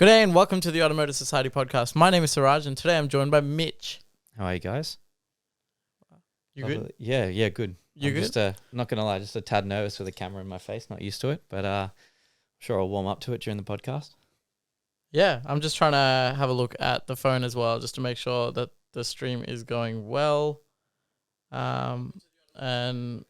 Good day and welcome to the Automotive Society Podcast. My name is Siraj and today I'm joined by Mitch. How are you guys? You good? Yeah, good. You I'm good? just, not going to lie, just a tad nervous with the camera in my face, not used to it, but I'm sure I'll warm up to it during the podcast. Yeah, I'm just trying to have a look at the phone as well just to make sure that the stream is going well. And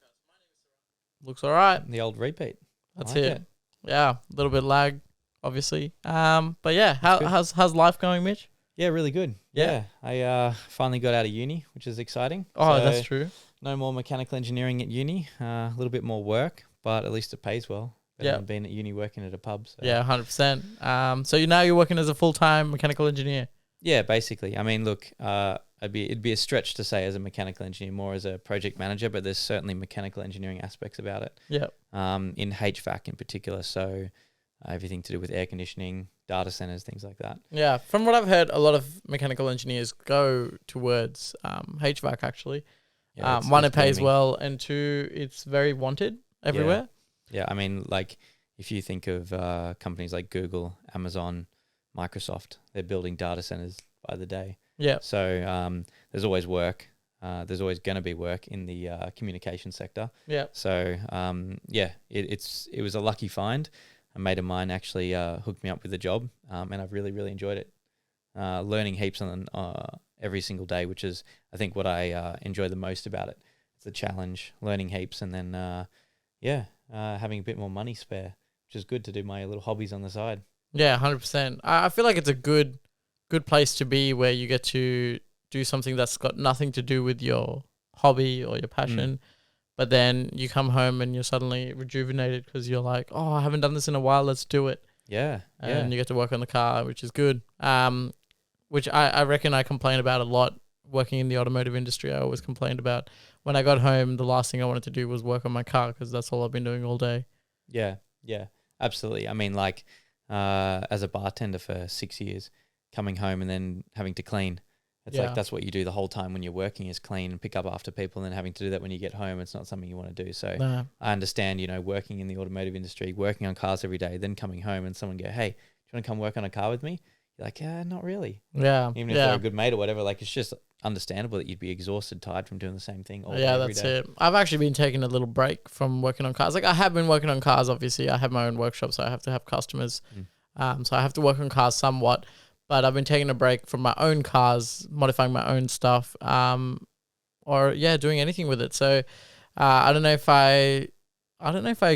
looks all right. The old repeat. That's I like it. Yeah, a little bit lag, obviously. But yeah, how's life going, Mitch? Yeah, really good. Yeah. I finally got out of uni, which is exciting. Oh, So, that's true. no more mechanical engineering at uni, a little bit more work, but at least it pays well. Better than being at uni working at a pub. So. Yeah, 100%. So you're working as a full-time mechanical engineer? Yeah, basically. I mean, look, it'd be a stretch to say as a mechanical engineer, more as a project manager, but there's certainly mechanical engineering aspects about it. Yeah. In HVAC in particular, so everything to do with air conditioning, data centers, things like that. Yeah, from what I've heard, a lot of mechanical engineers go towards HVAC actually. Yeah, one, it's it pays booming. well, and two, it's very wanted everywhere. Yeah, I mean, like if you think of companies like Google, Amazon, Microsoft, they're building data centers by the day. Yeah. So there's always work. There's always going to be work in the communication sector. Yeah. So it was a lucky find. A mate of mine actually hooked me up with the job, and I've really, really enjoyed it. Learning heaps on every single day, which is, I think, what I enjoy the most about it. It's the challenge, learning heaps, and then, having a bit more money spare, which is good to do my little hobbies on the side. Yeah, 100%. I feel like it's a good place to be where you get to do something that's got nothing to do with your hobby or your passion. But then you come home and you're suddenly rejuvenated because you're like, oh, I haven't done this in a while. Let's do it. Yeah. And you get to work on the car, which is good. Which I reckon I complain about a lot working in the automotive industry. I always complained about when I got home, the last thing I wanted to do was work on my car because that's all I've been doing all day. Yeah, absolutely. I mean, like as a bartender for 6 years, coming home and then having to clean. It's like that's what you do the whole time when you're working is clean and pick up after people, and then having to do that when you get home, it's not something you want to do. So I understand, working in the automotive industry, working on cars every day, then coming home and someone go, hey, do you want to come work on a car with me? You're like, not really. Yeah. Even if they're a good mate or whatever, like it's just understandable that you'd be exhausted, tired from doing the same thing all day, every day. It. I've actually been taking a little break from working on cars. Like I have been working on cars, obviously. I have my own workshop, so I have to have customers. So I have to work on cars somewhat. But I've been taking a break from my own cars, modifying my own stuff, doing anything with it. So I don't know if I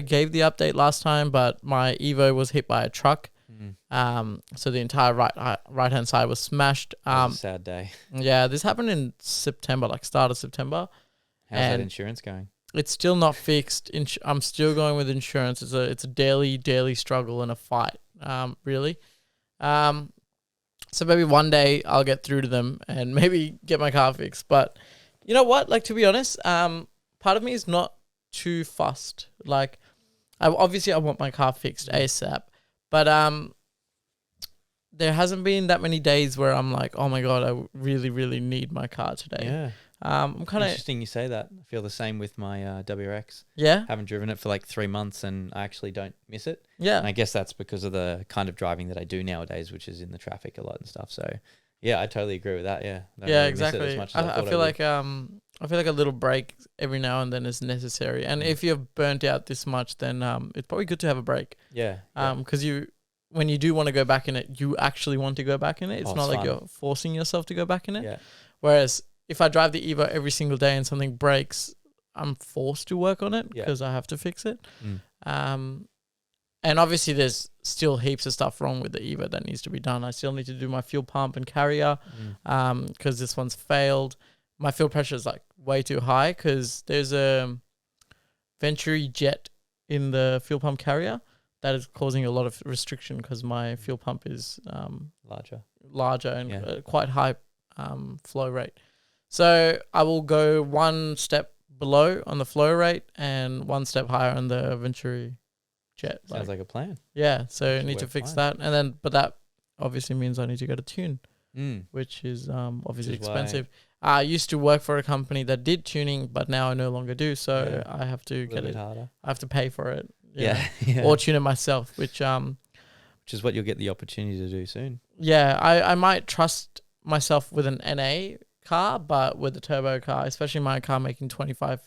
gave the update last time, but my Evo was hit by a truck. So the entire right hand side was smashed. That was a sad day. Yeah, this happened in September, like start of September. How's that insurance going? It's still not fixed. I'm still going with insurance. It's a daily struggle and a fight. Really. So maybe one day I'll get through to them and maybe get my car fixed. But you know what? Like, to be honest, part of me is not too fussed. Like, I want my car fixed ASAP. But there hasn't been that many days where I'm like, oh my God, I really, really need my car today. Yeah. I'm kind of interesting you say that. I feel the same with my WRX. Yeah. Haven't driven it for like 3 months and I actually don't miss it. Yeah. And I guess that's because of the kind of driving that I do nowadays, which is in the traffic a lot and stuff. So yeah, I totally agree with that. Yeah. Yeah, really exactly. Miss it as much as I feel like a little break every now and then is necessary. And if you're burnt out this much, then it's probably good to have a break. Yeah. Because when you do want to go back in it, you actually want to go back in it. It's not like you're forcing yourself to go back in it. Yeah. Whereas if I drive the Evo every single day and something breaks, I'm forced to work on it because I have to fix it. And obviously there's still heaps of stuff wrong with the Evo that needs to be done. I still need to do my fuel pump and carrier because this one's failed. My fuel pressure is like way too high because there's a Venturi jet in the fuel pump carrier that is causing a lot of restriction because my fuel pump is larger and quite high flow rate. So I will go one step below on the flow rate and one step higher on the Venturi jet. Sounds like a plan. Yeah, so I need to fix that. And then, but that obviously means I need to go to tune, which is obviously expensive. I used to work for a company that did tuning, but now I no longer do. So I have to get it harder. I have to pay for it. Or tune it myself, which which is what you'll get the opportunity to do soon. Yeah, I might trust myself with an NA car, but with a turbo car, especially my car making 25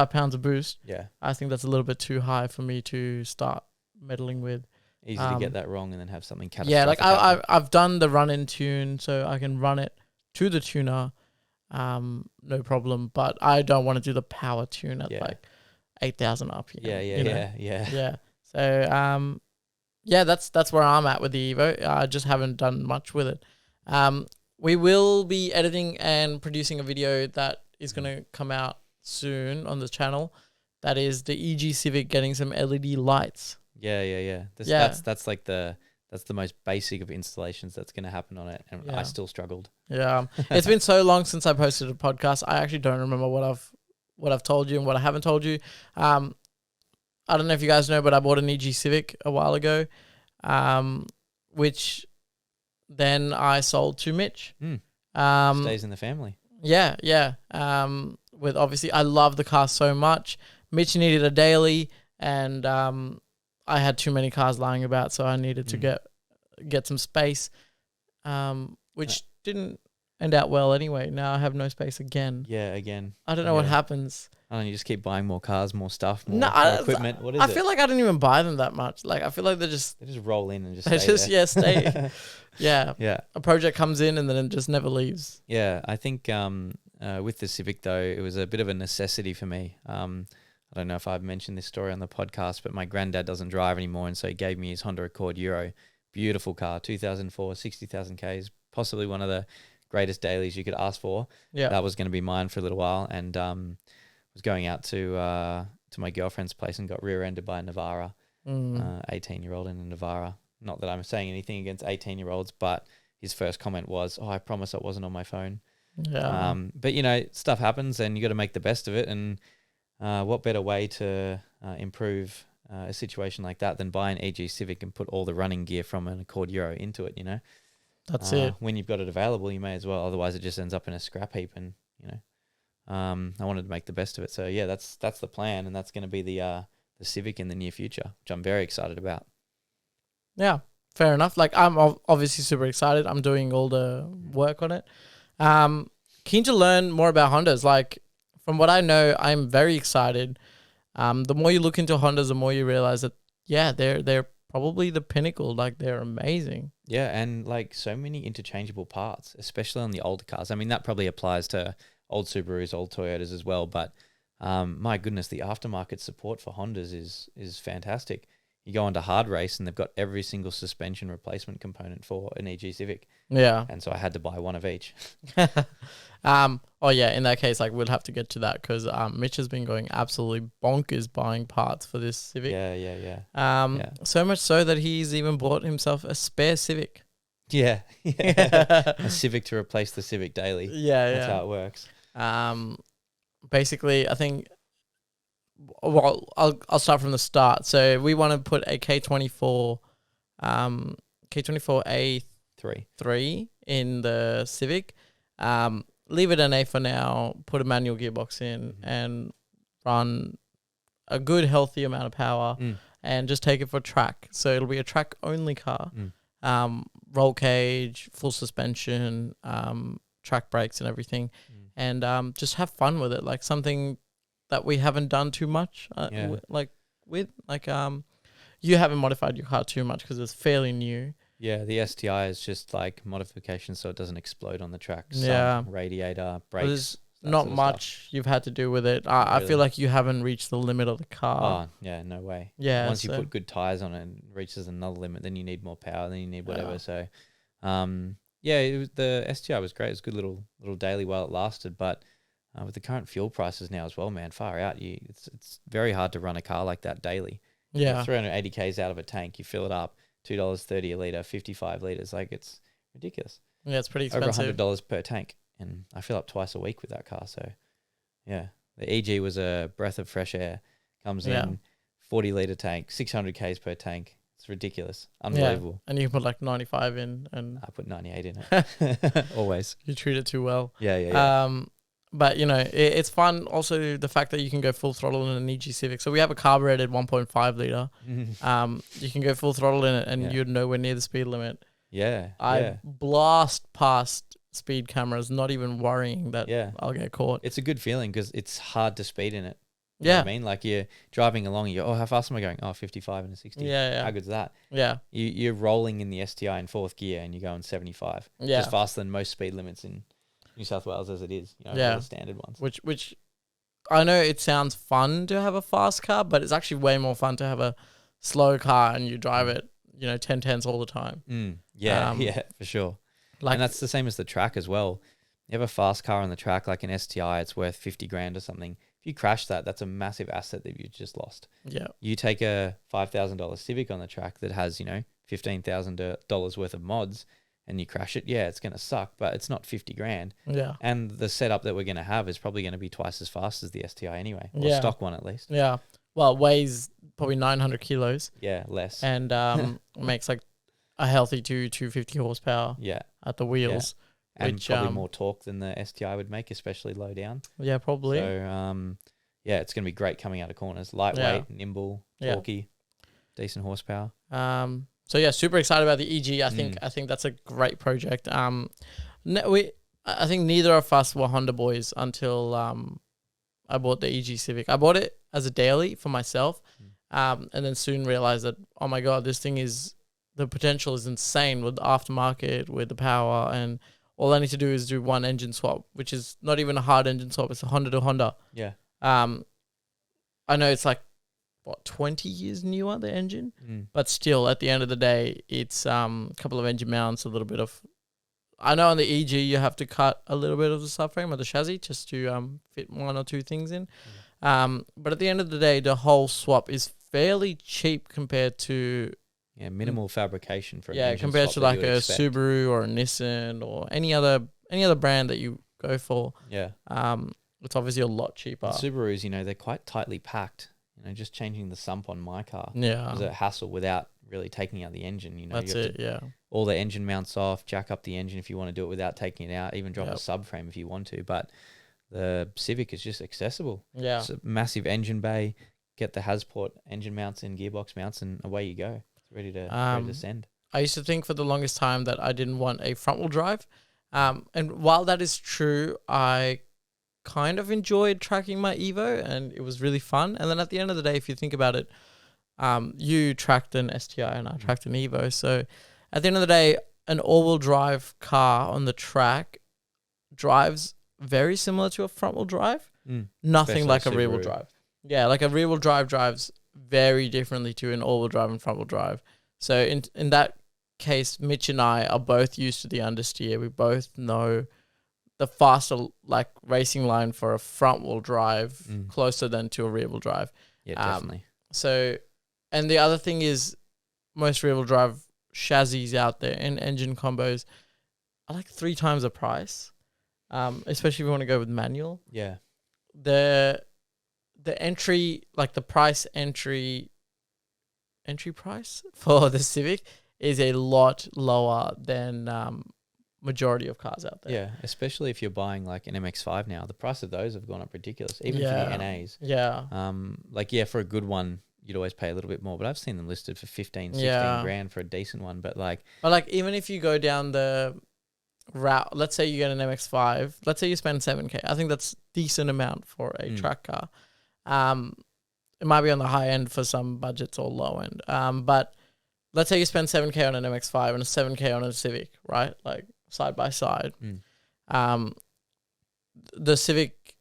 pounds of boost, Yeah. I think that's a little bit too high for me to start meddling with. Easy to get that wrong and then have something catastrophic. Yeah, like I've done the run-in tune, so I can run it to the tuner, no problem. But I don't want to do the power tune at like 8,000 RPM. Yeah. So that's where I'm at with the Evo. I just haven't done much with it. We will be editing and producing a video that is going to come out soon on the channel. That is the EG Civic getting some LED lights. Yeah. That's like that's the most basic of installations that's going to happen on it, and I still struggled. Yeah, it's been so long since I posted a podcast. I actually don't remember what I've told you and what I haven't told you. I don't know if you guys know, but I bought an EG Civic a while ago, which then I sold to Mitch. Stays in the family. Yeah. With obviously, I love the car so much. Mitch needed a daily, and I had too many cars lying about, so I needed to get some space, which didn't end out well anyway. Now I have no space again. Yeah, again. I don't know what happens. I don't know, you just keep buying more cars, more stuff, more equipment. What is I it? feel like I didn't even buy them that much. Like I feel like they just roll in and just stay. Yeah. Yeah. A project comes in and then it just never leaves. Yeah, I think with the Civic though, it was a bit of a necessity for me. I don't know if I've mentioned this story on the podcast, but my granddad doesn't drive anymore, and so he gave me his Honda Accord Euro. Beautiful car, 2004, 60,000 Ks, possibly one of the greatest dailies you could ask for. Yeah. That was going to be mine for a little while, and was going out to my girlfriend's place and got rear-ended by a Navara, 18-year-old in a Navara. Not that I'm saying anything against 18-year-olds, but his first comment was, "Oh, I promise I wasn't on my phone." Yeah. But, stuff happens, and you got to make the best of it, and what better way to improve a situation like that than buy an EG Civic and put all the running gear from an Accord Euro into it, That's it. When you've got it available, you may as well. Otherwise, it just ends up in a scrap heap, and, I wanted to make the best of it. So, yeah, that's the plan, and that's going to be the Civic in the near future, which I'm very excited about. Yeah, fair enough. Like, I'm obviously super excited. I'm doing all the work on it. Keen to learn more about Hondas. Like, from what I know, I'm very excited. The more you look into Hondas, the more you realize that, they're probably the pinnacle. Like, they're amazing. Yeah, and like so many interchangeable parts, especially on the older cars. I mean, that probably applies to old Subarus, old Toyotas as well. But my goodness, the aftermarket support for Hondas is fantastic. You go onto Hard Race and they've got every single suspension replacement component for an EG Civic. Yeah. And so I had to buy one of each. In that case, like, we'll have to get to that because Mitch has been going absolutely bonkers buying parts for this Civic. Yeah. So much so that he's even bought himself a spare Civic. Yeah. A Civic to replace the Civic daily. That's how it works. Basically, I think... Well, I'll start from the start. So we want to put a K24 A3 in the Civic. Leave it an A for now. Put a manual gearbox in and run a good healthy amount of power, and just take it for track. So it'll be a track only car. Roll cage, full suspension, track brakes and everything, and just have fun with it. Like something that we haven't done too much, you haven't modified your car too much because it's fairly new. Yeah, the STI is just like modification so it doesn't explode on the track. Radiator, brakes. There's not much you've had to do with it. I feel like you haven't reached the limit of the car. Oh, yeah, no way. Yeah. Once you put good tires on it and it reaches another limit, then you need more power, then you need whatever. So, the STI was great. It was a good little daily while it lasted, but with the current fuel prices now as well, man, far out. It's very hard to run a car like that daily. Yeah. 380 Ks out of a tank, you fill it up, $2.30 a litre, 55 litres. Like, it's ridiculous. Yeah, it's pretty expensive. Over $100 per tank. And I fill up twice a week with that car. So, yeah. The EG was a breath of fresh air. Comes in, 40-litre tank, 600 Ks per tank. It's ridiculous. Unbelievable. Yeah. And you can put like 95 in. And I put 98 in it. Always. You treat it too well. Yeah. But, you know, it's fun. Also, the fact that you can go full throttle in an EG Civic. So we have a carbureted 1.5 liter. You can go full throttle in it and you're nowhere near the speed limit. Yeah. I blast past speed cameras, not even worrying that I'll get caught. It's a good feeling because it's hard to speed in it. You know what I mean? Like you're driving along and you're, how fast am I going? 55 and a 60. Yeah. How good's that? Yeah. You're rolling in the STI in fourth gear and you're going 75. Yeah. Just faster than most speed limits in New South Wales as it is. You know, all the standard ones. Which I know it sounds fun to have a fast car, but it's actually way more fun to have a slow car and you drive it, 10/10s all the time. Yeah, for sure. And that's the same as the track as well. You have a fast car on the track, like an STI, it's worth 50 grand or something. If you crash that, that's a massive asset that you just lost. Yeah. You take a $5,000 Civic on the track that has, $15,000 worth of mods and you crash it. Yeah, it's going to suck, but it's not 50 grand. Yeah. And the setup that we're going to have is probably going to be twice as fast as the STI anyway, or stock one at least. Yeah. Well, it weighs probably 900 kilos. Yeah, less. And makes like a healthy 250 horsepower at the wheels. Yeah. And probably more torque than the STI would make, especially low down. Yeah, probably. So, it's going to be great coming out of corners. Lightweight, nimble, torquey, decent horsepower. So yeah, super excited about the EG. I think that's a great project. I think neither of us were Honda boys until I bought the EG Civic. I bought it as a daily for myself, and then soon realized that, oh my god, this thing the potential is insane with the aftermarket, with the power, and all I need to do is do one engine swap, which is not even a hard engine swap. It's a Honda to Honda. Yeah. I know it's like, 20 years newer, the engine? But still, at the end of the day, it's a couple of engine mounts, a little bit of... I know on the EG, you have to cut a little bit of the subframe or the chassis just to fit one or two things in. But at the end of the day, the whole swap is fairly cheap compared to... Yeah, minimal fabrication for an engine compared to swap like a Subaru or a Nissan or any other brand that you go for. Yeah. It's obviously a lot cheaper. And Subarus, they're quite tightly packed. Just changing the sump on my car was a hassle without really taking out the engine. That's it. All the engine mounts off, jack up the engine if you want to do it without taking it out, even drop a subframe if you want to. But the Civic is just accessible. Yeah. It's a massive engine bay. Get the Hasport engine mounts and gearbox mounts, and away you go. Ready to send. I used to think for the longest time that I didn't want a front wheel drive. And while that is true, I kind of enjoyed tracking my Evo and it was really fun. And then at the end of the day, if you think about it, you tracked an STI and I tracked an Evo. So at the end of the day, an all-wheel drive car on the track drives very similar to a front wheel drive. Nothing like a rear wheel drive. Yeah, like a rear wheel drive drives very differently to an all-wheel drive and front-wheel drive. So in that case, Mitch and I are both used to the understeer. We both know the faster racing line for a front-wheel drive closer than to a rear-wheel drive. Yeah, definitely. So, and the other thing is most rear-wheel drive chassis out there and engine combos are like 3 times the price, especially if you want to go with manual. Yeah. The entry, like the price entry price for the Civic is a lot lower than majority of cars out there. Yeah, especially if you're buying like an MX-5 now. The price of those have gone up ridiculous, even for the NAs. Yeah. For a good one, you'd always pay a little bit more, but I've seen them listed for 15, 16 grand for a decent one. But even if you go down the route, let's say you get an MX-5, let's say you spend 7K. I think that's decent amount for a track car. It might be on the high end for some budgets or low end. But let's say you spend 7K on an MX-5 and a 7K on a Civic, right? Like side by side. The Civic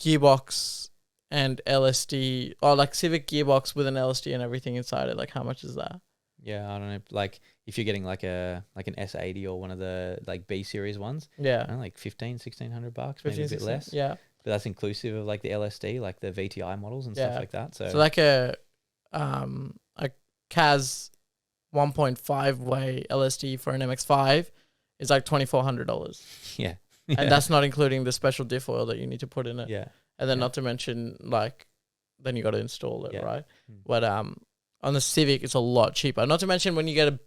gearbox and LSD, or like Civic gearbox with an LSD and everything inside it, like how much is that? Yeah, I don't know. Like if you're getting like an S80 or one of the like B series ones, like $1,500-$1,600, maybe a bit less. Yeah. But that's inclusive of like the LSD, like the VTI models and stuff like that. So like a CAS 1.5 way LSD for an MX-5 is like $2,400. Yeah. And that's not including the special diff oil that you need to put in it. Yeah. And then not to mention then you got to install it, right? But on the Civic, it's a lot cheaper. Not to mention when you get a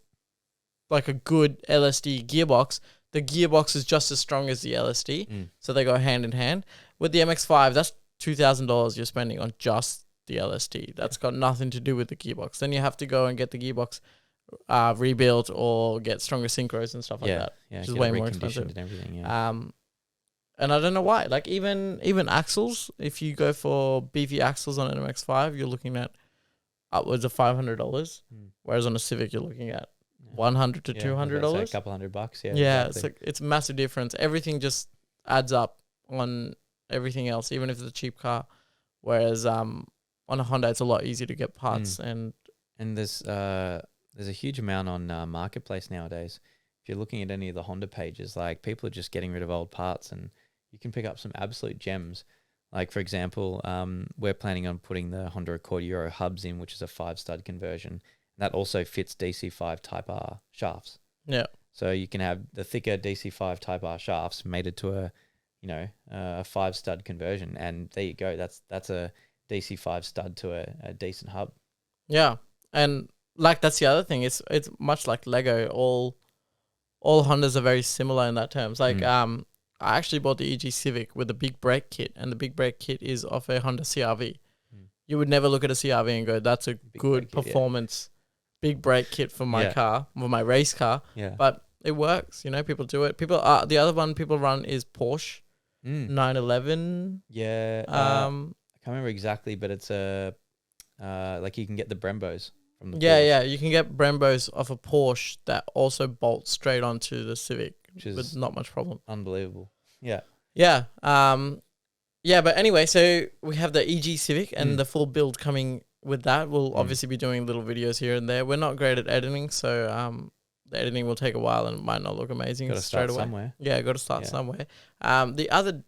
good LSD gearbox, the gearbox is just as strong as the LSD, so they go hand in hand. With the MX-5, that's $2,000 you're spending on just the LSD. That's got nothing to do with the gearbox. Then you have to go and get the gearbox rebuilt or get stronger synchros and stuff like that, which is way more expensive. And everything, and I don't know why. Like even axles, if you go for beefy axles on an MX-5, you're looking at upwards of $500, whereas on a Civic you're looking at $100 to $200. A couple $100. Yeah, exactly. it's a massive difference. Everything just adds up on everything else, even if it's a cheap car. Whereas on a Honda, it's a lot easier to get parts and there's a huge amount on Marketplace nowadays. If you're looking at any of the Honda pages, like people are just getting rid of old parts, and you can pick up some absolute gems. Like for example, we're planning on putting the Honda Accord Euro hubs in, which is a 5-stud conversion. That also fits DC5 Type R shafts. Yeah. So you can have the thicker DC5 Type R shafts mated to a 5-stud conversion, and there you go. That's a DC5 stud to a decent hub. Yeah, and like that's the other thing. It's much like Lego. All Hondas are very similar in that terms. Like I actually bought the EG Civic with a big brake kit, and the big brake kit is off a Honda CRV. You would never look at a CRV and go, "That's a good performance big brake kit for my car, for my race car." Yeah, but it works. People do it. The other one people run is Porsche 911. Yeah, I can't remember exactly, but it's like you can get the Brembos from the Porsche. Yeah, you can get Brembos off a Porsche that also bolts straight onto the Civic, which is with not much problem. Unbelievable. Yeah. Yeah. But anyway, so we have the EG Civic and the full build coming with that. We'll obviously be doing little videos here and there. We're not great at editing, so the editing will take a while and it might not look amazing straight away. Somewhere. Yeah, got to start somewhere. The other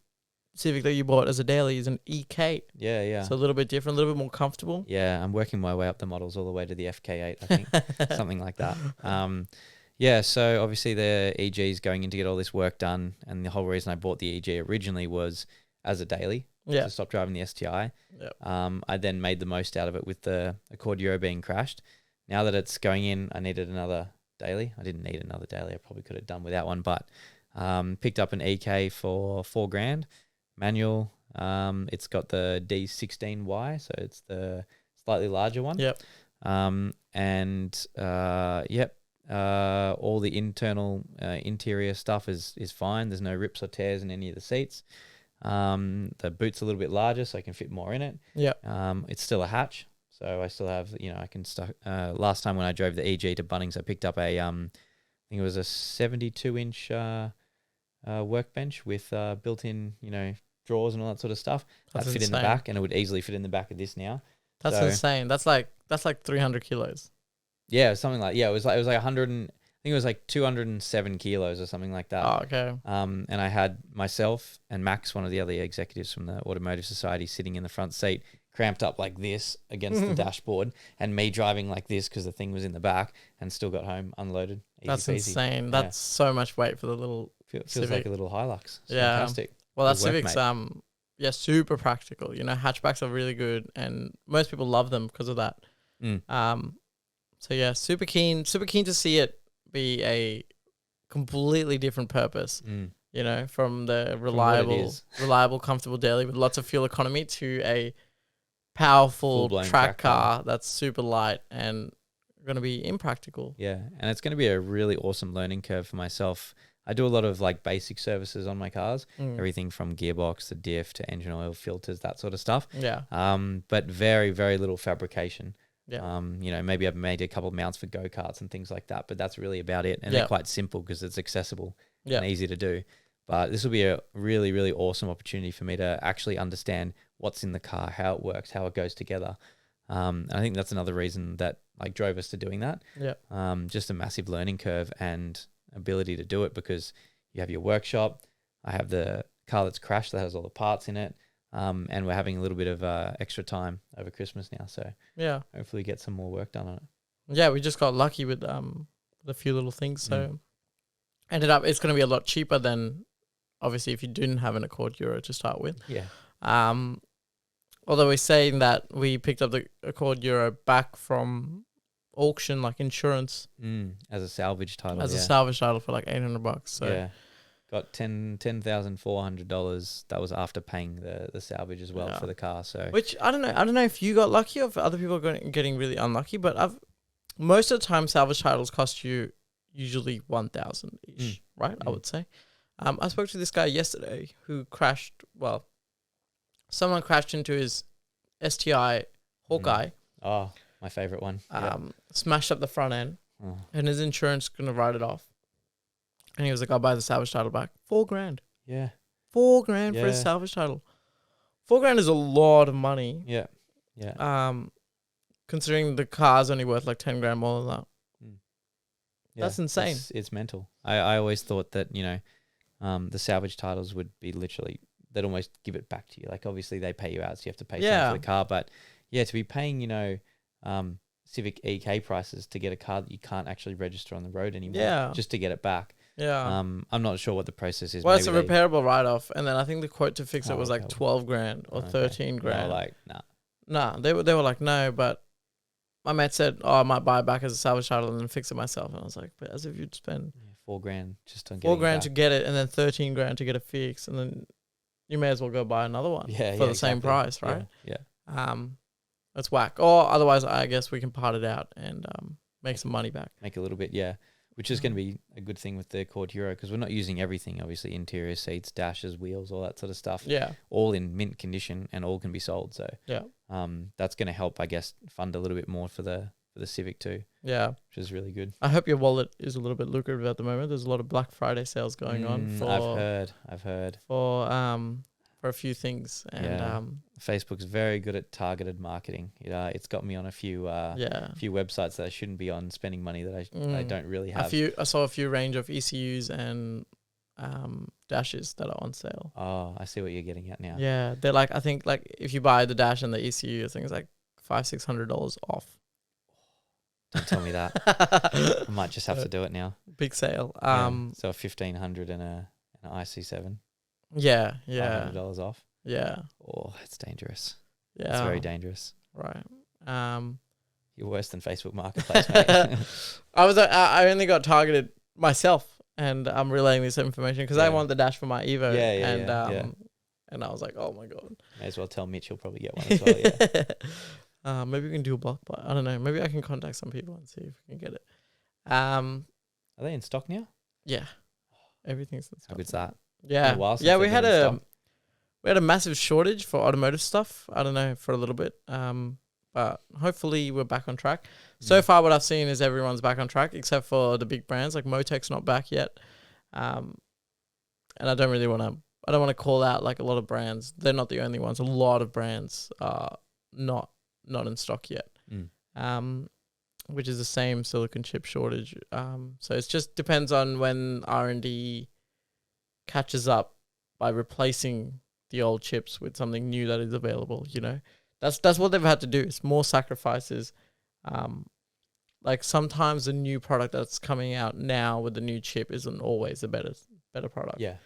Civic that you bought as a daily is an EK. Yeah. So a little bit different, a little bit more comfortable. Yeah, I'm working my way up the models all the way to the FK8, I think. Something like that. So obviously the EG is going in to get all this work done, and the whole reason I bought the EG originally was as a daily to stop driving the STI. Yep. I then made the most out of it with the Accord Euro being crashed. Now that it's going in, I needed another daily. I didn't need another daily. I probably could have done without one, but picked up an EK for $4,000. Manual. It's got the D16Y, so it's the slightly larger one. Yep. All the internal interior stuff is fine. There's no rips or tears in any of the seats. The boot's a little bit larger, so I can fit more in it. Yeah. It's still a hatch, so I still have, I can stuck. Last time when I drove the EG to Bunnings, I picked up a I think it was a 72-inch workbench with built-in, drawers and all that sort of stuff. That fit in the back, and it would easily fit in the back of this now. That's insane. That's like 300 kilos. Yeah, something like it was like 100 and I think it was like 207 kilos or something like that. Oh, okay. And I had myself and Max, one of the other executives from the Automotive Society, sitting in the front seat, cramped up like this against the dashboard, and me driving like this because the thing was in the back, and still got home unloaded. That's insane. That's so much weight for the little feels Civic. like a little Hilux. It's yeah. Fantastic. Well, that Civic's super practical. Hatchbacks are really good, and most people love them because of that. So yeah, super keen to see it be a completely different purpose. From the reliable, comfortable daily with lots of fuel economy to a powerful track car that's super light and going to be impractical. Yeah, and it's going to be a really awesome learning curve for myself. I do a lot of like basic services on my cars, everything from gearbox to diff to engine oil, filters, that sort of stuff. Yeah. But very, very little fabrication. Yeah. Maybe I've made a couple of mounts for go-karts and things like that, but that's really about it. And they're quite simple because it's accessible and easy to do. But this will be a really, really awesome opportunity for me to actually understand what's in the car, how it works, how it goes together. And I think that's another reason that like drove us to doing that. Yeah. Just a massive learning curve and ability to do it, because you have your workshop. I have the car that's crashed that has all the parts in it. And we're having a little bit of extra time over Christmas now, so hopefully get some more work done on it. Yeah, we just got lucky with a few little things, so ended up it's going to be a lot cheaper than obviously if you didn't have an Accord Euro to start with. Yeah. Although we're saying that we picked up the Accord Euro back from auction, like insurance, as a salvage title. as a salvage title for like $800. So yeah, got $10,400. That was after paying the salvage as well for the car. So which I don't know if you got lucky or if other people are getting really unlucky, but most of the time salvage titles cost you usually 1,000 ish, right? I would say. I spoke to this guy yesterday who crashed. Well, someone crashed into his STI Hawkeye. Oh, my favorite one. Smashed up the front end, and his insurance gonna write it off. And he was like, "I'll buy the salvage title back. $4,000. Yeah, $4,000 for his salvage title. $4,000 is a lot of money. Yeah, yeah. Considering the car's only worth like $10,000 more than that. Yeah, that's insane. It's mental. I always thought that, you know, the salvage titles would be literally, they'd almost give it back to you. Like, obviously they pay you out, so you have to pay something for the car. But yeah, to be paying, you know, Civic EK prices to get a car that you can't actually register on the road anymore, just to get it back. Yeah. I'm not sure what the process is. Well, maybe it's a repairable write-off, and then I think the quote to fix it was like $12,000 or $13,000. No, like, nah. They were like, no, but my mate said, "Oh, I might buy it back as a salvage title and then fix it myself." And I was like, "But as if you'd spend $4,000 just on getting $4,000 to get it, and then $13,000 to get it fixed, and then you may as well go buy another one for the same price, right?" Yeah. That's whack. Or otherwise, I guess we can part it out and make some money back. Make a little bit, which is going to be a good thing with the Accord Hero, because we're not using everything, obviously, interior seats, dashes, wheels, all that sort of stuff. Yeah. All in mint condition and all can be sold. So that's going to help, I guess, fund a little bit more for the Civic too. Yeah. Which is really good. I hope your wallet is a little bit lucrative at the moment. There's a lot of Black Friday sales going on. I've heard. For a few things. And Facebook's very good at targeted marketing. It's got me on a few websites that I shouldn't be on, spending money that I don't really have. I saw a few range of ECUs and dashes that are on sale. Oh, I see what you're getting at now. Yeah, they're like, I think like if you buy the dash and the ECU, I think it's like $500-$600 off. Don't tell me that. I might just have to do it now. Big sale. So $1,500 and an IC7. Yeah. $500 off. Yeah. Oh, it's dangerous. Yeah. It's very dangerous. Right. You're worse than Facebook Marketplace, mate. I only got targeted myself, and I'm relaying this information because I want the dash for my Evo. And I was like, oh my God. May as well tell Mitch, he'll probably get one as well. Yeah. Maybe we can do a block buy. I don't know. Maybe I can contact some people and see if we can get it. Are they in stock now? Yeah. Everything's in stock. How good's that? Yeah. We had a massive shortage for automotive stuff. I don't know, for a little bit. But hopefully we're back on track. So far what I've seen is everyone's back on track except for the big brands. Like Motec's not back yet. And I don't want to call out like a lot of brands. They're not the only ones. A lot of brands are not in stock yet. Which is the same silicon chip shortage. So it just depends on when R&D catches up by replacing the old chips with something new that is available, you know. That's what they've had to do. It's more sacrifices. Like sometimes the new product that's coming out now with the new chip isn't always the better product. Yeah.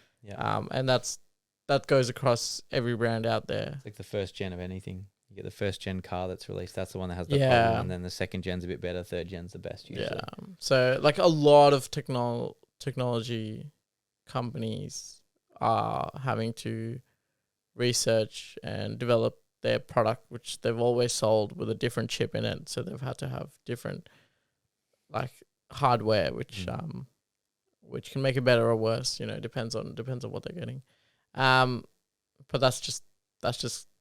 And that goes across every brand out there. It's like the first gen of anything. You get the first gen car that's released. That's the one that has the problem, and then the second gen's a bit better. Third gen's the best usually. Yeah. So like a lot of technology companies are having to research and develop their product, which they've always sold with a different chip in it. So they've had to have different like hardware, which can make it better or worse. You know, depends on what they're getting. But that's just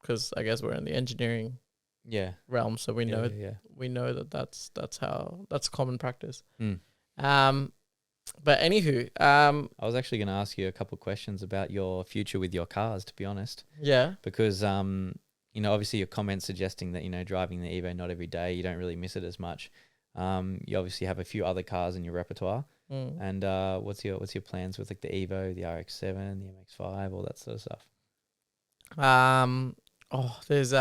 because I guess we're in the engineering realm, so we know that's common practice. But anywho, I was actually going to ask you a couple of questions about your future with your cars, to be honest. Yeah. Because, obviously your comments suggesting that, driving the Evo not every day, you don't really miss it as much. You obviously have a few other cars in your repertoire. And what's your plans with like the Evo, the RX-7, the MX-5, all that sort of stuff? There's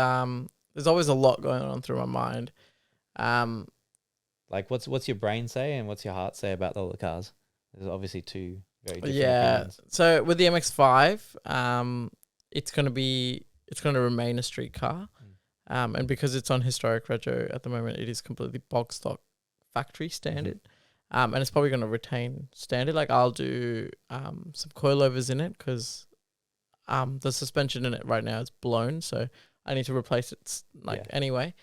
always a lot going on through my mind. Like what's your brain say and what's your heart say about all the cars? There's obviously two very different opinions. So with the MX-5, it's gonna remain a street car. And because it's on historic retro at the moment, it is completely box stock factory standard. And it's probably going to retain standard. Like I'll do some coilovers in it because the suspension in it right now is blown, so I need to replace it anyway.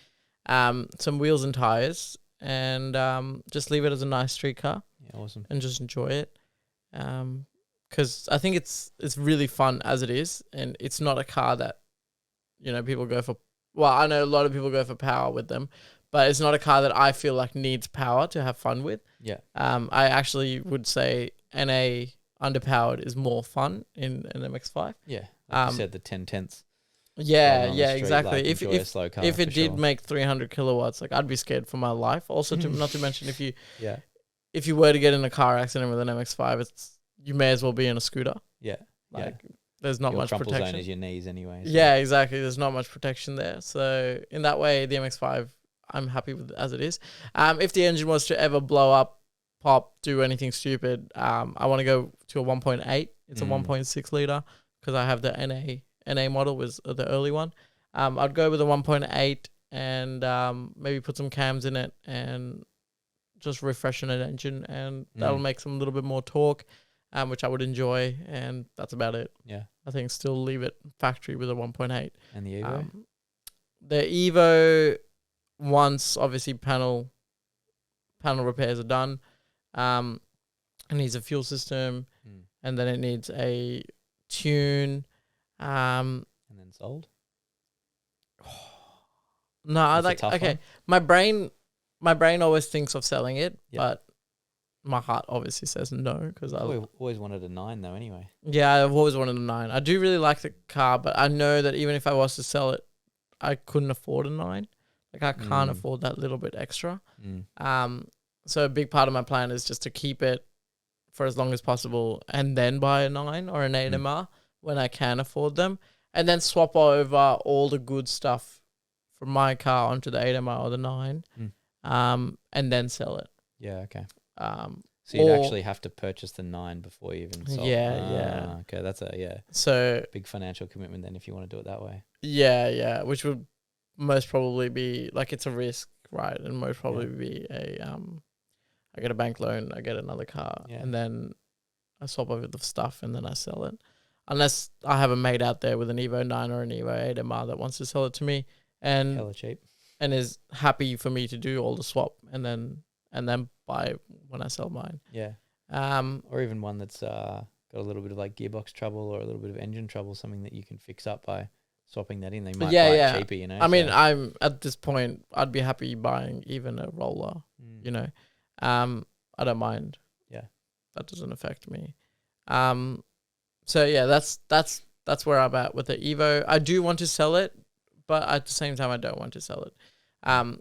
Some wheels and tires, and just leave it as a nice street car. Yeah, awesome. And just enjoy it. Because I think it's really fun as it is, and it's not a car that, people go for. Well, I know a lot of people go for power with them, but it's not a car that I feel like needs power to have fun with. Yeah. I actually would say NA underpowered is more fun in an MX-5. Yeah. Like you said, the 10/10. Yeah, exactly. Like, if it did make 300 kilowatts, like I'd be scared for my life. Also, not to mention if you were to get in a car accident with an MX-5, you may as well be in a scooter. Yeah. There's not much protection. protection. Zone is your knees anyway. So. Yeah, exactly. There's not much protection there. So in that way, the MX-5, I'm happy with it as it is. If the engine was to ever blow up, pop, do anything stupid, I want to go to a 1.8. It's a 1.6 liter because I have the NA model was the early one. I'd go with a 1.8 and maybe put some cams in it and just refreshen an engine, and that'll make some little bit more torque, which I would enjoy, and that's about it. Yeah. I think still leave it factory with a 1.8. And the Evo? The Evo, once obviously panel repairs are done, it needs a fuel system, and then it needs a tune. And then sold? No, okay. My brain always thinks of selling it, but my heart obviously says no because I've always wanted a 9 though anyway. Yeah, I've always wanted a 9. I do really like the car, but I know that even if I was to sell it, I couldn't afford a 9. Like I can't afford that little bit extra. So a big part of my plan is just to keep it for as long as possible and then buy a 9 or an 8MR when I can afford them, and then swap over all the good stuff from my car onto the 8MR or the 9, and then sell it. Yeah, okay. So you'd actually have to purchase the 9 before you even sold. Yeah. Okay, that's So big financial commitment then if you want to do it that way. Yeah, which would most probably be like it's a risk, right? And most probably be I get a bank loan, I get another car, and then I swap over the stuff and then I sell it. Unless I have a mate out there with an Evo 9 or an Evo 8MR that wants to sell it to me and hella cheap and is happy for me to do all the swap and then buy when I sell mine. Yeah. Or even one that's got a little bit of like gearbox trouble or a little bit of engine trouble, something that you can fix up by swapping that in. They might buy it cheaper, you know. I mean, I'm at this point, I'd be happy buying even a roller, you know. I don't mind. Yeah. That doesn't affect me. So yeah, that's where I'm at with the Evo. I do want to sell it, but at the same time I don't want to sell it.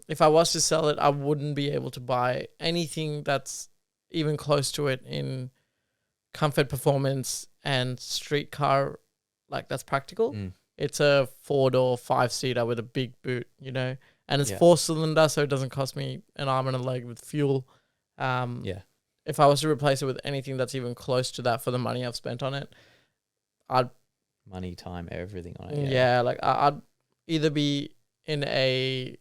If I was to sell it, I wouldn't be able to buy anything that's even close to it in comfort, performance, and street car, like that's practical. It's a 4-door, 5-seater with a big boot, you know, and it's 4-cylinder, so it doesn't cost me an arm and a leg with fuel. If I was to replace it with anything that's even close to that for the money I've spent on it, I'd money, time, everything on it. Yeah, like I'd either be in a,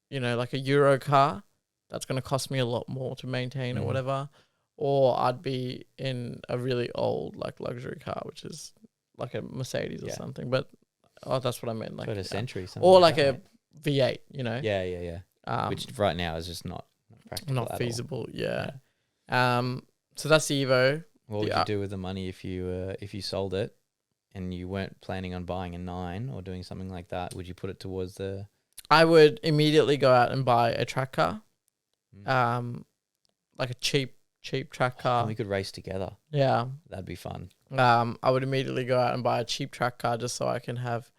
you know, like a Euro car that's going to cost me a lot more to maintain or whatever, or I'd be in a really old like luxury car, which is like a Mercedes or something. But that's what I meant, like a Century, or like a V8, you know. Yeah. Which right now is just not practical, not feasible. Yeah. So that's the Evo. What would you do with the money if you sold it and you weren't planning on buying a 9 or doing something like that? Would you put it towards the... I would immediately go out and buy a track car, like a cheap track car. We could race together. Yeah. That'd be fun. I would immediately go out and buy a cheap track car just so I can have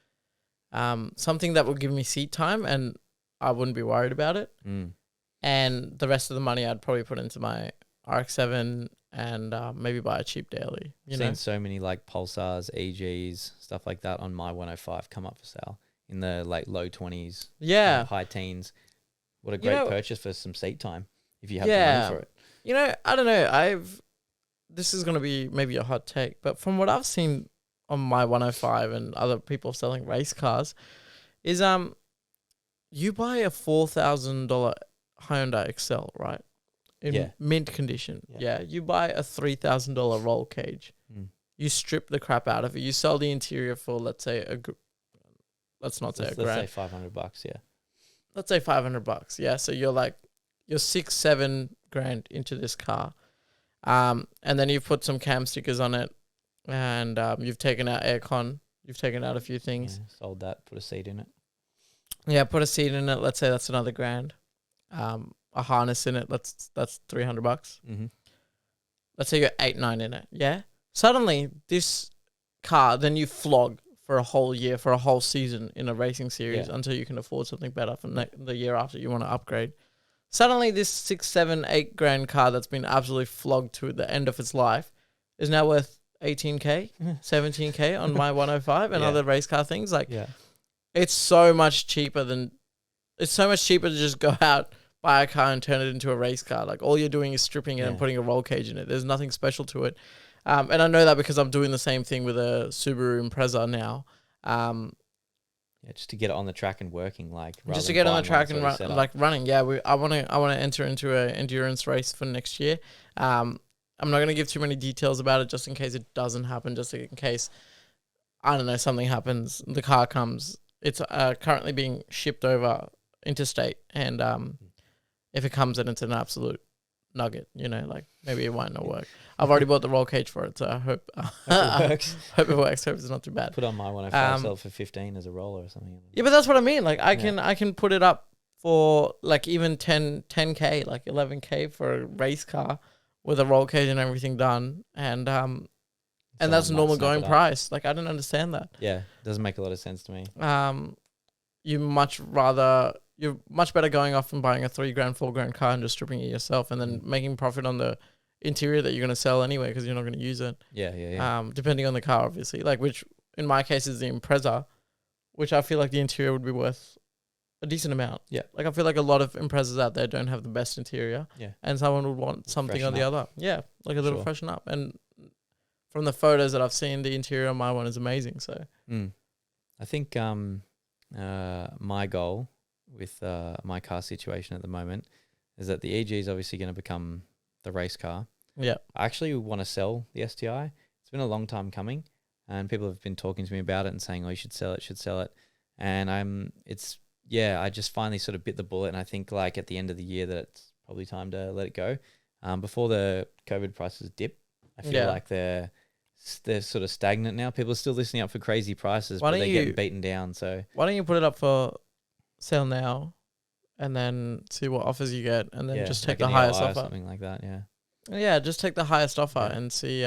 something that would give me seat time and I wouldn't be worried about it. And the rest of the money I'd probably put into my RX-7 and maybe buy a cheap daily. I've seen so many like Pulsars, EGs, stuff like that on my 105 come up for sale in the like low 20s, high teens. What a great purchase for some seat time if you have the money for it. You know, I don't know. This is going to be maybe a hot take, but from what I've seen on my 105 and other people selling race cars is you buy a $4,000 Hyundai Excel, right? In mint condition. Yeah. Yeah. You buy a $3,000 roll cage. You strip the crap out of it. You sell the interior for, let's say, let's not say a grand. Let's say $500. Yeah. Let's say $500. Yeah. So you're 6-7 grand into this car. And then you've put some cam stickers on it, and you've taken out aircon. You've taken out a few things. Yeah, sold that, put a seat in it. Yeah, put a seat in it. Let's say that's another grand. A harness in it. That's $300. Mm-hmm. Let's say you're 8-9 in it. Yeah. Suddenly, this car, then you flog for a whole year, for a whole season in a racing series until you can afford something better for the year after you want to upgrade. Suddenly, this 6, 7, 8 grand car that's been absolutely flogged to the end of its life is now worth 18K, 17K on my 105 and other race car things. It's so much cheaper to just go out, buy a car and turn it into a race car. All you're doing is stripping it and putting a roll cage in it. There's nothing special to it. And I know that because I'm doing the same thing with a Subaru Impreza now. Just to get it on the track and working, just to get on the track and running. Yeah, I want to enter into an endurance race for next year. I'm not going to give too many details about it, just in case it doesn't happen. Just in case, I don't know, something happens. The car comes. It's currently being shipped over interstate, and if it comes, then it's an absolute nugget. Maybe it might not work. I've already bought the roll cage for it, so I hope it works. Hope it works. Hope it's not too bad. Put on my 105, sell it for 15 as a roller or something. Yeah, but that's what I mean. I can put it up for even 10K, 11K for a race car with a roll cage and everything done, and that's normal going price. I don't understand that. Yeah, it doesn't make a lot of sense to me. You're much better going off and buying a 3 grand, 4 grand car and just stripping it yourself, and then making profit on the interior that you're going to sell anyway because you're not going to use it. Yeah. Depending on the car, obviously. Which in my case is the Impreza, which I feel like the interior would be worth a decent amount. Yeah. I feel like a lot of Imprezas out there don't have the best interior. Yeah. And someone would want something on the other. Yeah. A little freshen up. And from the photos that I've seen, the interior on my one is amazing. So I think my goal with my car situation at the moment is that the EG is obviously going to become the race car. Yeah. I actually want to sell the STI. It's been a long time coming, and people have been talking to me about it and saying, "Oh, you should sell it." And I just finally sort of bit the bullet, and I think at the end of the year that it's probably time to let it go. Before the COVID prices dip, I feel like they're sort of stagnant now. People are still listening up for crazy prices, but they're getting beaten down. So why don't you put it up for sale now, and then see what offers you get, and then just take the highest offer, something like that. Yeah, just take the highest offer and see.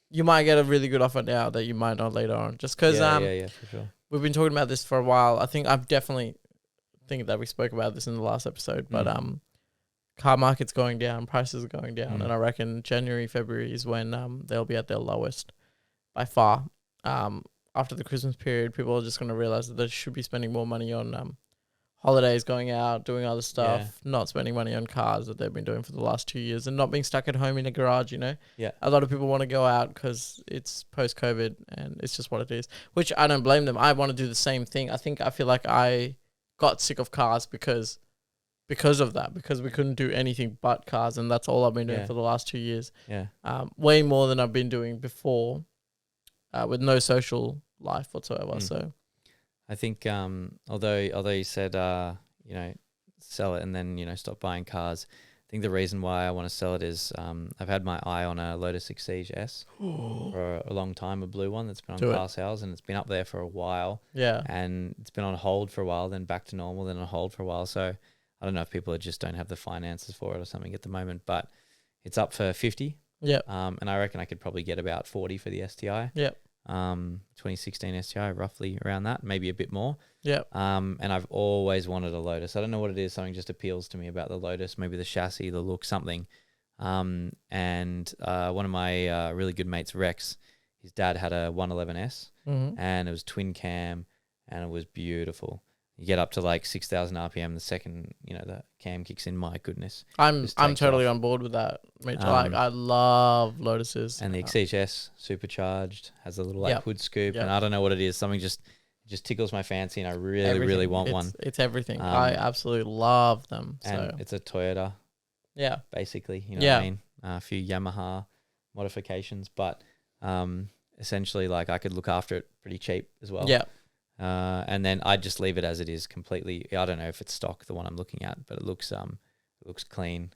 You might get a really good offer now that you might not later on. Just because for sure. We've been talking about this for a while. I think I've definitely think that we spoke about this in the last episode, but car market's going down, prices are going down, and I reckon January, February is when they'll be at their lowest by far. After the Christmas period, people are just going to realize that they should be spending more money on holidays, going out, doing other stuff, not spending money on cars that they've been doing for the last 2 years, and not being stuck at home in a garage, Yeah. A lot of people want to go out because it's post-COVID, and it's just what it is, which I don't blame them. I want to do the same thing. I feel like I got sick of cars because of that, because we couldn't do anything but cars, and that's all I've been doing for the last 2 years. Yeah. Way more than I've been doing before, with no social life whatsoever. So I think although you said sell it and then stop buying cars, I think the reason why I want to sell it is I've had my eye on a Lotus Exige S for a long time, a blue one that's been on car sales, and it's been up there for a while. Yeah. And it's been on hold for a while, then back to normal, then on hold for a while. So I don't know if people just don't have the finances for it or something at the moment, but it's up for 50. Yeah. And I reckon I could probably get about 40 for the STI. Yeah. 2016 STI, roughly around that, maybe a bit more. Yeah. And I've always wanted a Lotus. I don't know what it is. Something just appeals to me about the Lotus, maybe the chassis, the look, something. And one of my really good mates, Rex, his dad had a 111S, and it was twin cam, and it was beautiful. You get up to 6,000 RPM the second, the cam kicks in. My goodness. I'm totally on board with that, Mitch. I love Lotuses. And the Exige S supercharged has a little hood scoop, and I don't know what it is. Something just just tickles my fancy, and I really, Everything. really want one. It's everything. I absolutely love them. And So it's a Toyota, yeah, basically. You know what I mean? A few Yamaha modifications, but essentially, like, I could look after it pretty cheap as well. Yeah. And then I'd just leave it as it is completely. I don't know if it's stock, the one I'm looking at, but it looks clean,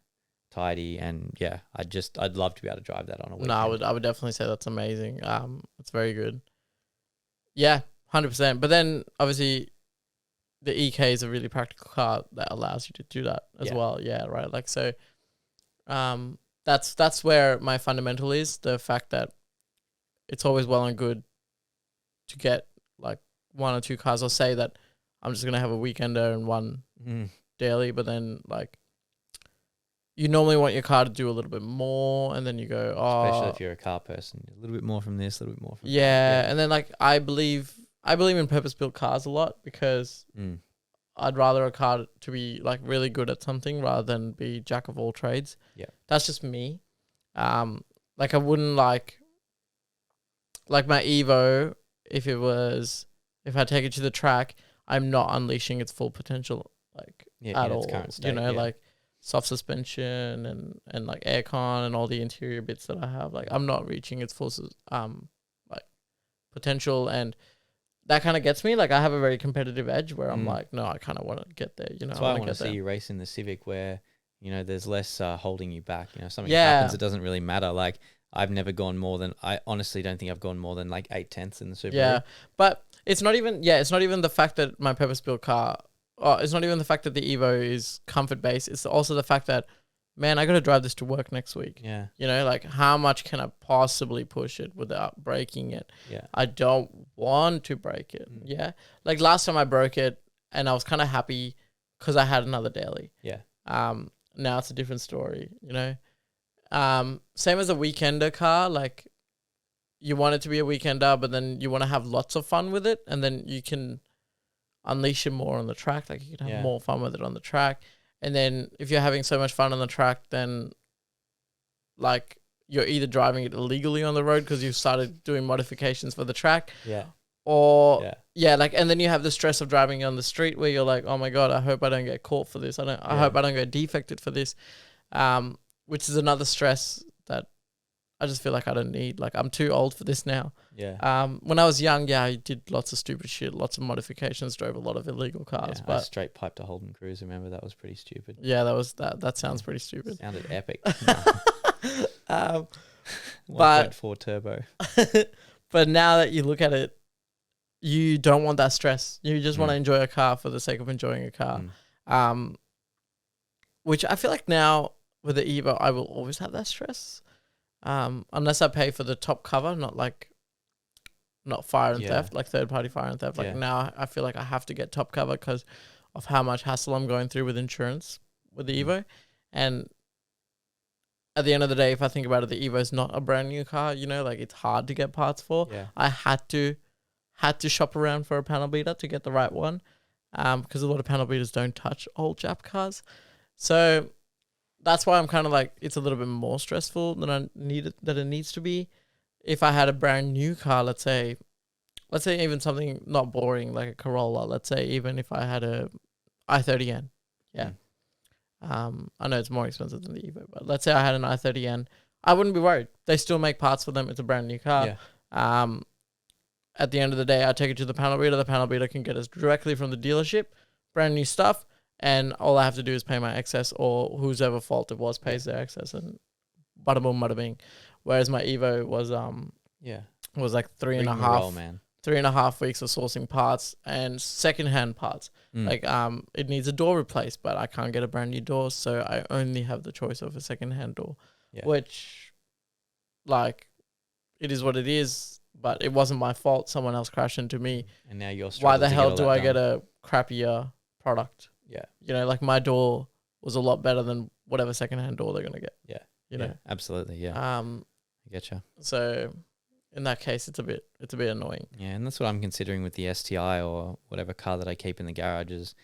tidy, and yeah, I'd love to be able to drive that on a weekend. No, I would definitely say that's amazing. It's very good. Yeah, 100%. But then obviously the EK is a really practical car that allows you to do that as well. Yeah, right. Like, so that's where my fundamental is, the fact that it's always well and good to get like one or two cars, or say that I'm just going to have a weekender and one daily, but then like you normally want your car to do a little bit more, and then you go, especially if you're a car person, a little bit more from this, a little bit more from that. Yeah, and then like I believe in purpose-built cars a lot, because I'd rather a car to be like really good at something rather than be jack of all trades. Yeah. That's just me. Like I wouldn't like my Evo, if I take it to the track, I'm not unleashing its full potential at all. Current state, like soft suspension and like aircon and all the interior bits that I have. Like I'm not reaching its full like potential, and that kind of gets me. Like I have a very competitive edge where I'm like, no, I kind of want to get there. You know, that's why I want to see you race in the Civic, where there's less holding you back. Something happens, it doesn't really matter. Like I've never gone more than, I honestly don't think I've gone more than like 8/10 in the Subaru. Yeah, but it's not even the fact that my purpose-built car. It's not even the fact that the Evo is comfort-based. It's also the fact that, man, I got to drive this to work next week. Yeah. Like how much can I possibly push it without breaking it? Yeah. I don't want to break it. Yeah. Like last time I broke it and I was kind of happy because I had another daily. Yeah. Now it's a different story, Same as a weekender car, like you want it to be a weekender, but then you want to have lots of fun with it, and then you can unleash it more on the track. Like you can have more fun with it on the track. And then if you're having so much fun on the track, then like you're either driving it illegally on the road because you've started doing modifications for the track. Yeah. Or like, and then you have the stress of driving on the street where you're like, oh my God, I hope I don't get caught for this. I hope I don't get defected for this. Which is another stress that I just feel like I don't need. Like I'm too old for this now. Yeah. When I was young, I did lots of stupid shit, lots of modifications, drove a lot of illegal cars. Yeah, but I straight piped a Holden Cruise. Remember, that was pretty stupid. Yeah, that sounds pretty stupid. Sounded epic. 1.4 turbo. But now that you look at it, you don't want that stress. You just want to enjoy a car for the sake of enjoying a car. Which I feel like now with the Evo, I will always have that stress. Unless I pay for the top cover, not fire and theft, like third-party fire and theft. Like now I feel like I have to get top cover because of how much hassle I'm going through with insurance with the Evo. And at the end of the day, if I think about it, the Evo is not a brand new car, like it's hard to get parts for. Yeah. I had to shop around for a panel beater to get the right one, because a lot of panel beaters don't touch old Jap cars. So that's why I'm kind of like, it's a little bit more stressful than it needs to be. If I had a brand new car, let's say even something not boring like a Corolla, let's say even if I had a i30N, I know it's more expensive than the Evo, but let's say I had an i30N, I wouldn't be worried. They still make parts for them. It's a brand new car. Yeah. At the end of the day, I take it to the panel beater. The panel beater can get us directly from the dealership, brand new stuff, and all I have to do is pay my excess, or whoever fault it was pays their excess, and bada boom, bada bing. Whereas my Evo was like 3.5 weeks of sourcing parts and secondhand parts. Like it needs a door replaced, but I can't get a brand new door, so I only have the choice of a secondhand door, which like it is what it is. But it wasn't my fault. Someone else crashed into me. And now you're why the hell do I get a crappier product? Yeah. Like my door was a lot better than whatever secondhand door they're gonna get. Yeah. You know. Absolutely. Yeah. I getcha. So in that case, it's a bit annoying. Yeah, and that's what I'm considering with the STI or whatever car that I keep in the garage, is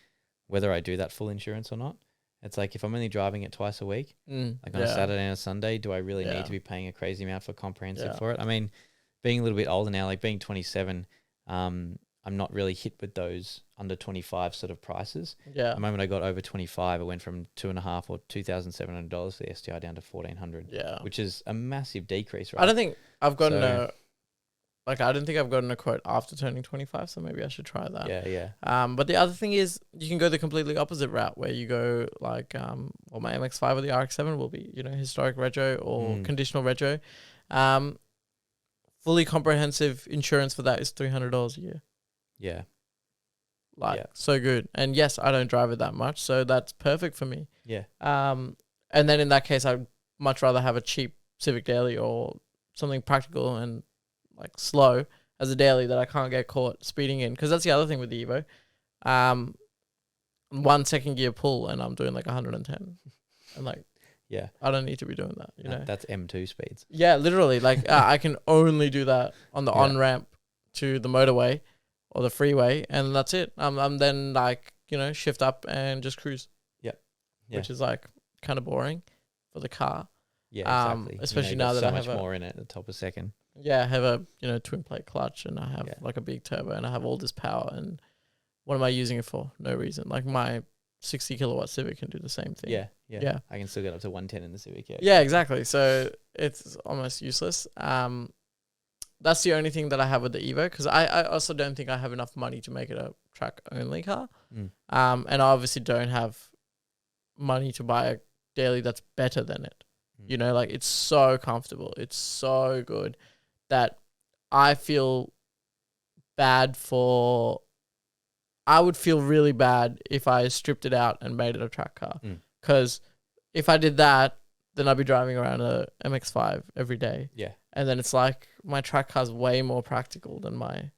whether I do that full insurance or not. It's like if I'm only driving it twice a week, like on a Saturday and a Sunday, do I really need to be paying a crazy amount for comprehensive for it? I mean, being a little bit older now, like being 27, I I'm not really hit with those under 25 sort of prices. Yeah. The moment I got over 25, it went from $2,500 or $2,700 for the STI down to $1,400. Yeah. Which is a massive decrease, right? I don't think I've gotten I don't think I've gotten a quote after turning 25, so maybe I should try that. Yeah. But the other thing is you can go the completely opposite route where you go like, well, my MX-5 or the RX-7 will be, historic retro or conditional retro. Fully comprehensive insurance for that is $300 a year. Yeah. So good. And yes, I don't drive it that much, so that's perfect for me. Yeah. And then in that case, I'd much rather have a cheap Civic Daily or something practical and like slow as a daily that I can't get caught speeding in. Because that's the other thing with the Evo. 1 second gear pull and I'm doing like 110. And like, yeah, I don't need to be doing that, know. That's M2 speeds. Yeah, literally. Like I can only do that on the on-ramp to the motorway or the freeway, and that's it. I'm then like, shift up and just cruise. Yep. Yeah. Which is like kind of boring for the car. Yeah, exactly. Especially now that I have so much more in it at the top of second. Yeah, I have a twin plate clutch and I have like a big turbo and I have all this power, and what am I using it for? No reason. Like my 60 kilowatt Civic can do the same thing. Yeah. I can still get up to 110 in the Civic. Yeah, exactly. So it's almost useless. That's the only thing that I have with the Evo, because I also don't think I have enough money to make it a track only car. And I obviously don't have money to buy a daily that's better than it. Like it's so comfortable. It's so good that I feel bad for... I would feel really bad if I stripped it out and made it a track car. Because if I did that, then I'd be driving around a MX-5 every day. Yeah. And then it's like my track car's way more practical than my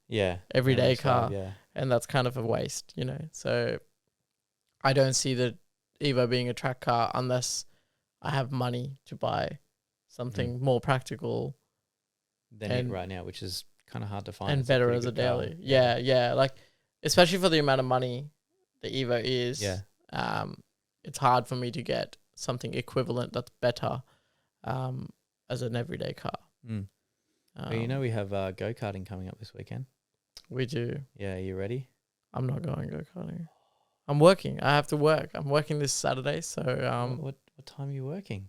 everyday car. Yeah. And that's kind of a waste, So I don't see the Evo being a track car unless I have money to buy something more practical than it right now, which is kind of hard to find. And better as a daily. Yeah. Like, especially for the amount of money the Evo is, it's hard for me to get something equivalent that's better as an everyday car. Well, we have go-karting coming up this weekend. We do. Yeah, are you ready? I'm not going go-karting. I'm working. I have to work. I'm working this Saturday, so... What time are you working?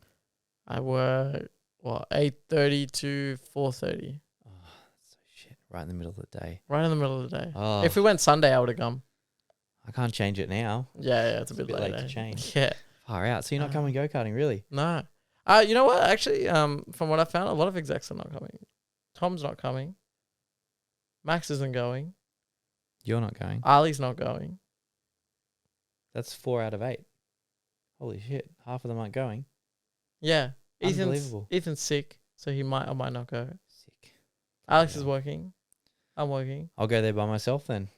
I work, 8:30 to 4:30. Oh, that's so shit. Right in the middle of the day. Right in the middle of the day. Oh. If we went Sunday, I would have come. I can't change it now. Yeah, it's a bit late to change. Yeah. Far out. So you're not coming go-karting, really? No. You know what? Actually, from what I found, a lot of execs are not coming. Tom's not coming. Max isn't going. You're not going. Ali's not going. That's 4 out of 8. Holy shit. Half of them aren't going. Yeah. Unbelievable. Ethan's sick, so I might not go. Sick. Alex is working. I'm working. I'll go there by myself then.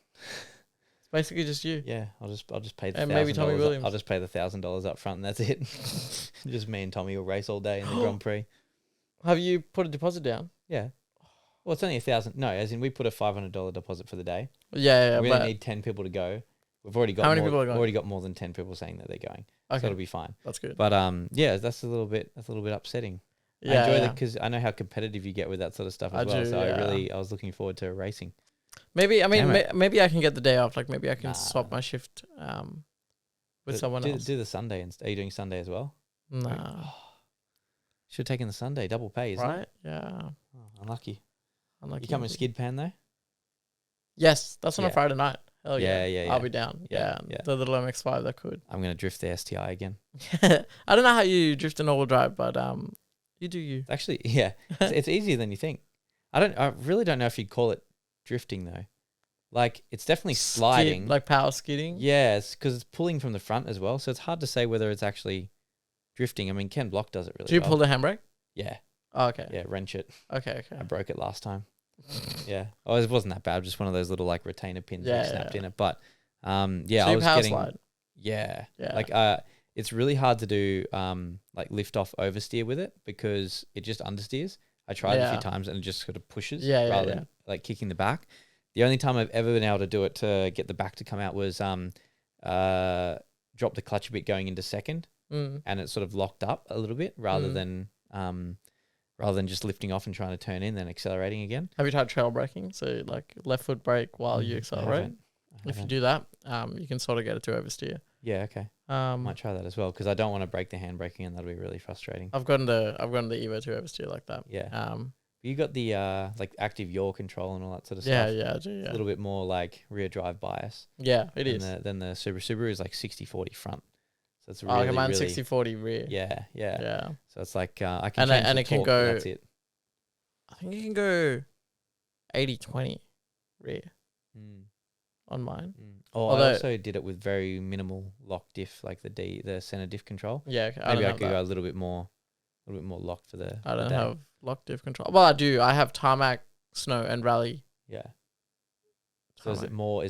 It's basically just you. Yeah, I'll just pay the $1,000. And maybe Tommy Williams. I'll just pay the $1,000 up front and that's it. Just me and Tommy will race all day in the Grand Prix. Have you put a deposit down? Yeah. Well, it's only $1,000. No, as in we put a $500 deposit for the day. Yeah. We only need 10 people to go. We've already got how many people are going? We've already got more than 10 people saying that they're going. Okay. So it'll be fine. That's good. But that's a little bit upsetting. Yeah, I enjoy that because I know how competitive you get with that sort of stuff as well. So I was looking forward to racing. Maybe maybe I can get the day off. Like maybe I can swap my shift with someone else. Do the Sunday. Are you doing Sunday as well? Nah. Should have taken the Sunday. Double pay, isn't it? Yeah. Oh, unlucky. You coming skid pan though? Yes, that's on a Friday night. Hell yeah. I'll be down. Yeah. The little MX-5 that could. I'm gonna drift the STI again. I don't know how you drift an all-wheel drive, but you do you. Actually, yeah, it's easier than you think. I really don't know if you'd call it drifting though. Like it's definitely sliding, like power skidding. Yes, because it's pulling from the front as well, so it's hard to say whether it's actually drifting. I mean, Ken Block does it really. Do you pull the handbrake? Yeah. Oh, okay. Yeah, wrench it. Okay. I broke it last time. Yeah. Oh, it wasn't that bad. Just one of those little like retainer pins that snapped in it. But so I was getting slide. Yeah. Like it's really hard to do like lift off oversteer with it because it just understeers. I tried it a few times and it just sort of pushes rather than like kicking the back. The only time I've ever been able to do it to get the back to come out was drop the clutch a bit going into second and it sort of locked up a little bit rather than rather than just lifting off and trying to turn in, then accelerating again. Have you tried trail braking? So like left foot brake while you accelerate. If you do that, you can sort of get it to oversteer. Yeah, okay. Might try that as well because I don't want to break the handbrake again. That'll be really frustrating. I've gotten the Evo to oversteer like that. Yeah. You got the like active yaw control and all that sort of stuff. Yeah, I do. Yeah. A little bit more like rear drive bias. Yeah, it is. Then the Subaru is like 60-40 front. So it's really, like mine's really 60-40 rear. Yeah. So it's like I can change and the it can torque, go. but that's it. I think it can go 80-20 rear Mm. on mine. I also did it with very minimal lock diff, like the center diff control. Yeah, okay. Maybe I could go a little bit more locked for the. I don't have lock diff control. Well, I do. I have tarmac, snow, and rally. Yeah. So is it more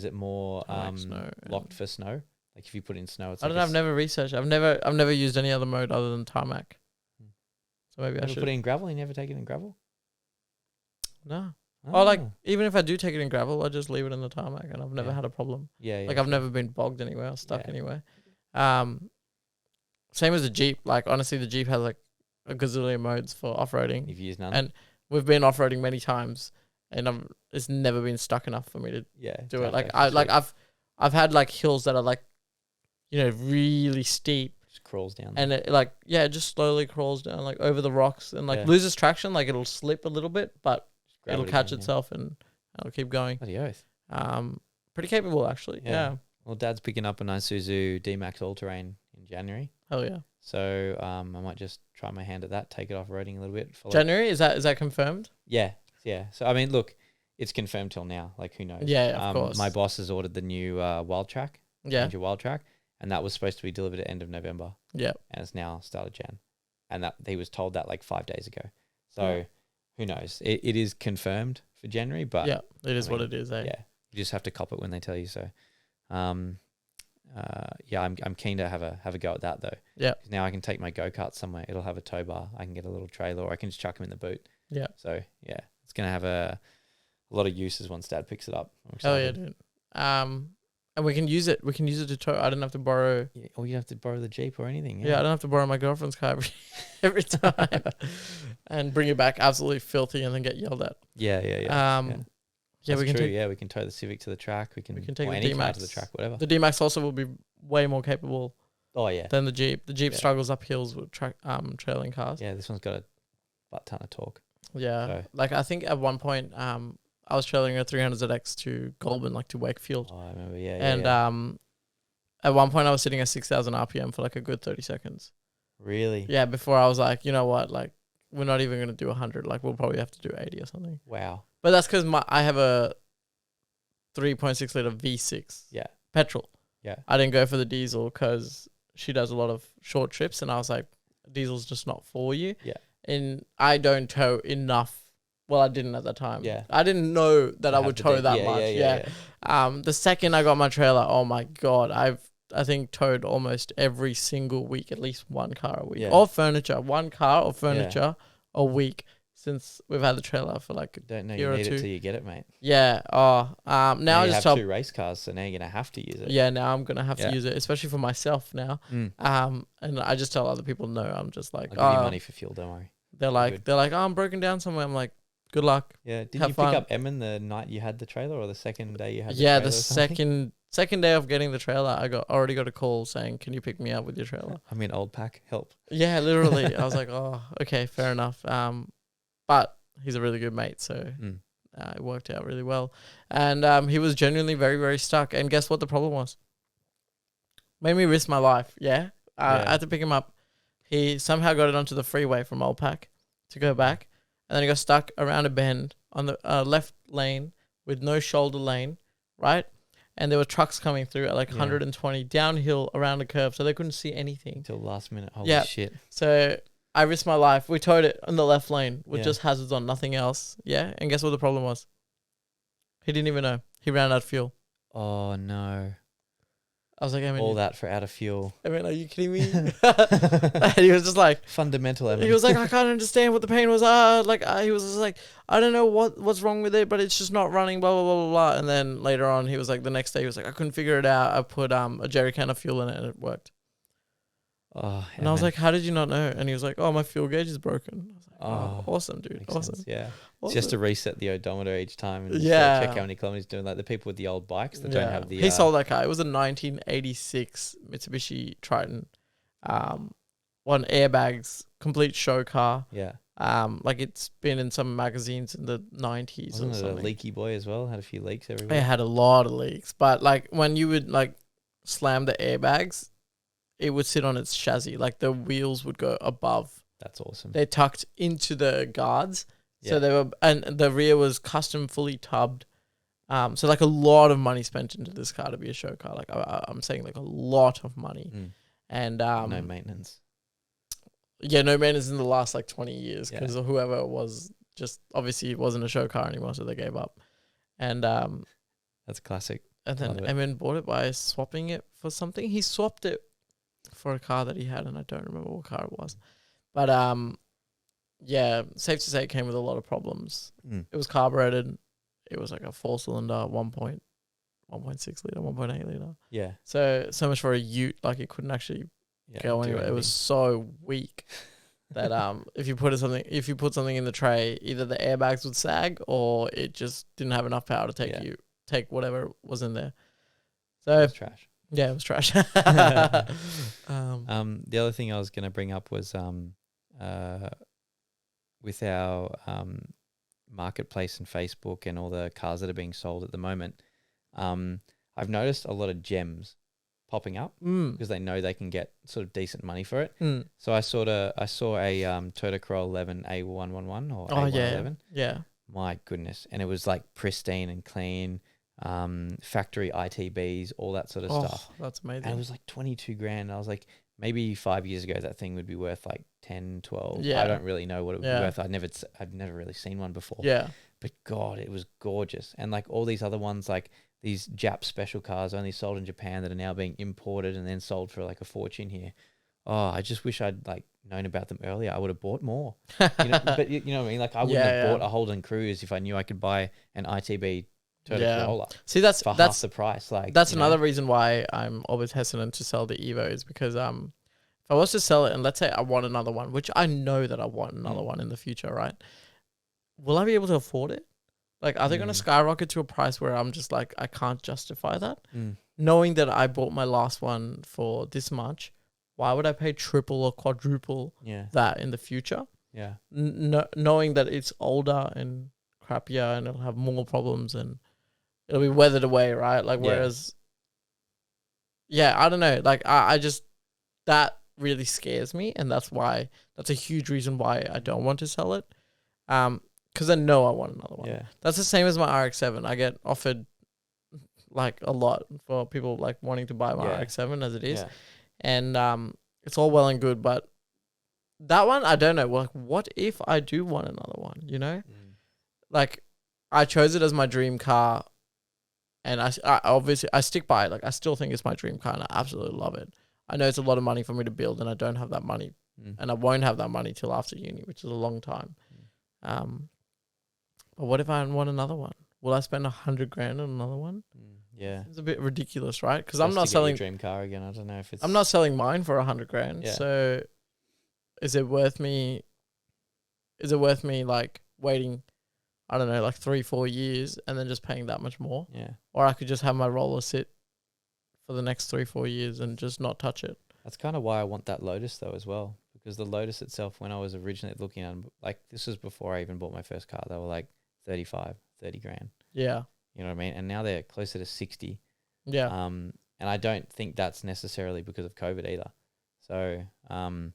snow locked for snow? Like if you put in snow, it's. I don't know. I've never researched. I've never used any other mode other than tarmac. So maybe I should put it in gravel. You never take it in gravel? No. Oh, like even if I do take it in gravel, I just leave it in the tarmac, and I've never had a problem. Yeah. Like I've never been bogged anywhere or stuck anywhere. Same as the Jeep. Like honestly, the Jeep has like a gazillion modes for off-roading. You've used none. And we've been off-roading many times, and it's never been stuck enough for me to do it. Like I've had like hills that are like, really steep. Just crawls down. And it it just slowly crawls down like over the rocks and like loses traction. Like it'll slip a little bit, but it'll catch itself and it'll keep going. Bloody oath. Pretty capable actually. Yeah. Well, Dad's picking up a Isuzu D-Max all-terrain in January. Hell yeah. So I might just try my hand at that, take it off-roading a little bit. January? Is that confirmed? Yeah. So, I mean, look, it's confirmed till now. Like, who knows? Yeah, of course. My boss has ordered the new Wild Track. Yeah. Ranger Wild Track. And that was supposed to be delivered at end of November. Yeah. And it's now started Jan. And that he was told that like 5 days ago. So, who knows? It is confirmed for January, but... Yeah, it is what it is, eh? Yeah. You just have to cop it when they tell you so. I'm keen to have a go at that though. Yeah. Now I can take my go-kart somewhere. It'll have a tow bar. I can get a little trailer, or I can just chuck them in the boot. Yeah. So yeah, it's gonna have a lot of uses once Dad picks it up. Hell yeah, dude. And we can use it. We can use it to tow. I don't have to borrow. Yeah, or you have to borrow the Jeep or anything. Yeah, I don't have to borrow my girlfriend's car every time, and bring it back absolutely filthy and then get yelled at. Yeah. Yeah, we can true. We can tow the Civic to the track. We can take the any D-Max car to the track, whatever. The D-Max also will be way more capable. Oh yeah. Than the Jeep. The Jeep struggles up hills with trailing cars. Yeah, this one's got a butt ton of torque. Yeah, so. Like I think at one point, I was trailing a 300ZX to Goulburn, like to Wakefield. Oh, I remember. Yeah. And at one point I was sitting at 6,000 RPM for like a good 30 seconds. Really? Yeah. Before I was like, you know what, like we're not even gonna do 100. Like we'll probably have to do 80 or something. Wow. But that's because I have a 3.6 liter V6. Yeah. Petrol. Yeah. I didn't go for the diesel because she does a lot of short trips, and I was like, diesel's just not for you. Yeah. And I don't tow enough. Well, I didn't at the time. Yeah. I didn't know that I would tow that much. Yeah. The second I got my trailer, oh my God, I think towed almost every single week, at least one car a week. Yeah. Or furniture. One car or furniture a week since we've had the trailer for like don't know a year you need or two. it till you get it, mate. Yeah. Now I just have 2 race cars, so now you're gonna have to use it. Yeah, now I'm gonna have to use it, especially for myself now. Mm. And I just tell other people no. I'm just like, I'll give you money for fuel. Don't worry. They're like, oh, I'm broken down somewhere. I'm like, good luck. Yeah. Did you pick up Emin the night you had the trailer, or the second day you had? The second day of getting the trailer, I already got a call saying, can you pick me up with your trailer? I'm in Old Pack. Help. Yeah, literally. I was like, oh, okay, fair enough. But he's a really good mate, so it worked out really well. And he was genuinely very, very stuck. And guess what the problem was? Made me risk my life, I had to pick him up. He somehow got it onto the freeway from Old Pack to go back. And then he got stuck around a bend on the left lane with no shoulder lane, right? And there were trucks coming through at like 120 downhill around a curve, so they couldn't see anything. Until last minute. Holy shit. So I risked my life. We towed it on the left lane with just hazards on, nothing else. Yeah. And guess what the problem was? He didn't even know. He ran out of fuel. Oh, no. I was like, I mean, all that for out of fuel. I mean, are you kidding me? And he was just like, fundamental. I mean. He was like, I can't understand what the pain was. He was just like, I don't know what's wrong with it, but it's just not running. Blah blah blah blah blah. And then later on, he was like, the next day, he was like, I couldn't figure it out. I put a jerry can of fuel in it, and it worked. Oh, and I was like, how did you not know? And he was like, oh, my fuel gauge is broken. I was like, Oh, awesome, dude. makes Awesome. sense, yeah. Awesome. Just to reset the odometer each time and check how many kilometers doing. Like the people with the old bikes that don't have the. He sold that car. It was a 1986 Mitsubishi Triton. One airbags, complete show car. Yeah. Like it's been in some magazines in the 90s. Wasn't or it something. a leaky boy as well? Had a few leaks everywhere. It had a lot of leaks, but like when you would like slam the airbags, it would sit on its chassis. Like the wheels would go above. That's awesome. They tucked into the guards, so they were, and the rear was custom, fully tubbed. So like a lot of money spent into this car to be a show car. Like I'm saying, like a lot of money, and no maintenance. Yeah, no maintenance in the last like 20 years because whoever it was just obviously it wasn't a show car anymore, so they gave up. And that's classic. And then Emin bought it by swapping it for something. He swapped it for a car that he had, and I don't remember what car it was. But yeah, safe to say it came with a lot of problems. It was carbureted. It was like a 4-cylinder, 1.6 liter, 1.8 liter. Yeah. So much for a Ute. Like it couldn't actually go anywhere. It was so weak that if you put something in the tray, either the airbags would sag or it just didn't have enough power to take whatever was in there. So it was trash. Yeah, it was trash. The other thing I was going to bring up was with our marketplace and Facebook and all the cars that are being sold at the moment, I've noticed a lot of gems popping up because they know they can get sort of decent money for it. So I saw a Toyota Corolla 11 A111 or A111. Yeah. My goodness. And it was like pristine and clean, factory ITBs, all that sort of stuff. That's amazing. And it was like 22 grand. I was like, maybe 5 years ago that thing would be worth like 10, 12. Yeah. I don't really know what it would be worth. I'd never really seen one before. Yeah. But God, it was gorgeous. And like all these other ones, like these Jap special cars only sold in Japan that are now being imported and then sold for like a fortune here. Oh, I just wish I'd like known about them earlier. I would have bought more. But you know what I mean? Like I wouldn't have bought a Holden Cruise if I knew I could buy an ITB Toyota Corolla. See, that's half the price. Like that's another reason why I'm always hesitant to sell the Evos because if I was to sell it and let's say I want another one, which I know that I want another one in the future, right? Will I be able to afford it? Like, are they going to skyrocket to a price where I'm just like, I can't justify that? Knowing that I bought my last one for this much, why would I pay triple or quadruple that in the future? Yeah. Knowing that it's older and crappier and it'll have more problems and it'll be weathered away, right? Like, whereas, I don't know. Like, I just, that really scares me. And that's a huge reason why I don't want to sell it. Because I know I want another one. Yeah. That's the same as my RX-7. I get offered like a lot for people like wanting to buy my RX-7 as it is. Yeah. And it's all well and good, but that one, I don't know. Like, what if I do want another one, you know? Like, I chose it as my dream car, and I obviously stick by it. Like, I still think it's my dream car, and I absolutely love it. I know it's a lot of money for me to build, and I don't have that money, and I won't have that money till after uni, which is a long time. But what if I want another one? Will I spend $100,000 on another one? Yeah, it's a bit ridiculous, right? Because I'm not selling your dream car again. I don't know if it's. I'm not selling mine for $100,000. Yeah. So, is it worth me? Like waiting, I don't know, like 3-4 years, and then just paying that much more? Yeah. Or I could just have my roller sit for the next 3-4 years and just not touch it. That's kind of why I want that Lotus though as well, because the Lotus itself, when I was originally looking at them, like this was before I even bought my first car, they were like 30,000. Yeah. You know what I mean? And now they're closer to 60. Yeah. And I don't think that's necessarily because of COVID either. So, I'm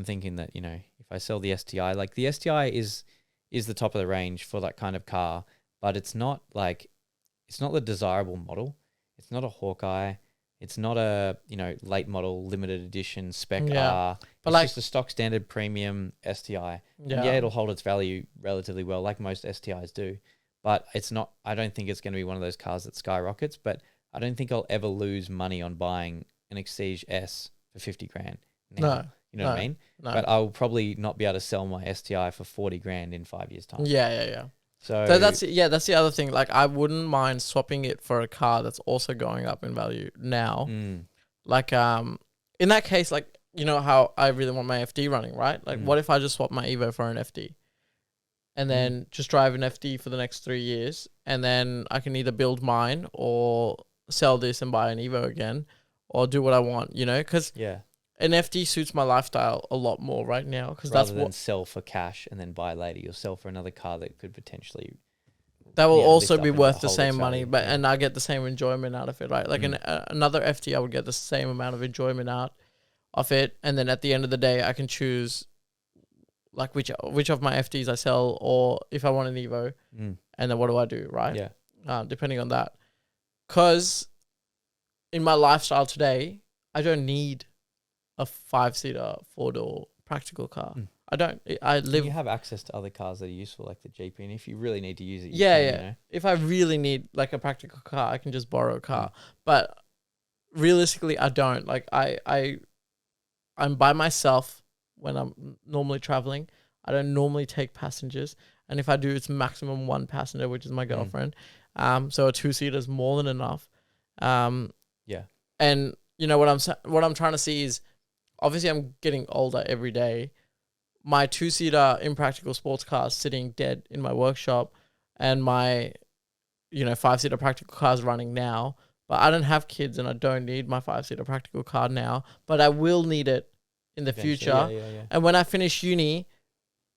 thinking that, you know, if I sell the STI, like the STI is the top of the range for that kind of car, but it's not the desirable model. It's not a Hawkeye. It's not a, you know, late model, limited edition spec R. But it's just a stock standard premium STI. Yeah. It'll hold its value relatively well, like most STIs do. But it's not, I don't think it's going to be one of those cars that skyrockets, but I don't think I'll ever lose money on buying an Exige S for $50,000. No. You know what I mean? No. But I'll probably not be able to sell my STI for $40,000 in 5 years' time. Yeah. So that's the other thing. Like, I wouldn't mind swapping it for a car that's also going up in value now. Like, in that case, like, you know how I really want my FD running, right? Like, what if I just swap my Evo for an FD? And then just drive an FD for the next 3 years, and then I can either build mine or sell this and buy an Evo again, or do what I want, you know? Because an FD suits my lifestyle a lot more right now. Because that's rather than sell for cash and then buy later, you'll sell for another car that could potentially that will also be worth the same money, but and I get the same enjoyment out of it, right? Like another FD, I would get the same amount of enjoyment out of it, and then at the end of the day, I can choose like which of my FDs I sell, or if I want an Evo, and then what do I do, right? Yeah. Depending on that. Because in my lifestyle today, I don't need a 5-seater, 4-door practical car. I don't. You have access to other cars that are useful, like the GP, and if you really need to use it, you can, you know? If I really need like a practical car, I can just borrow a car. But realistically, I don't. Like I'm by myself when I'm normally traveling. I don't normally take passengers, and if I do, it's maximum one passenger, which is my girlfriend. So a 2-seater is more than enough. And you know what I'm trying to see is, obviously I'm getting older every day. My 2-seater impractical sports car is sitting dead in my workshop, and my 5-seater practical car is running now. But I don't have kids, and I don't need my 5-seater practical car now. But I will need it in the future. And when I finish uni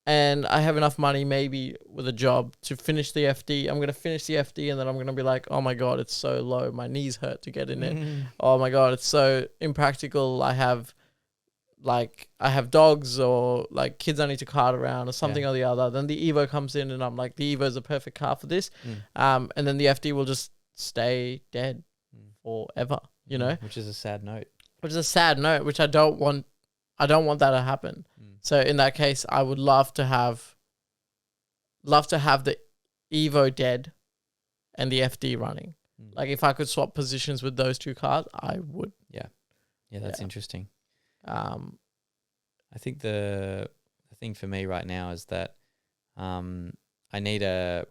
and I have enough money, maybe with a job, to finish the FD, I'm going to finish the FD, and then I'm going to be like, oh my God, it's so low. My knees hurt to get in it. Oh my God, it's so impractical. I have dogs, or like kids I need to cart around, or something or the other. Then the Evo comes in, and I'm like, the Evo is a perfect car for this. And then the FD will just stay dead forever, you know? Which is a sad note. Which I don't want that to happen. So in that case, I would love to have the Evo dead and the FD running. Like if I could swap positions with those two cars, I would. Yeah, that's interesting. I think the thing for me right now is that I need a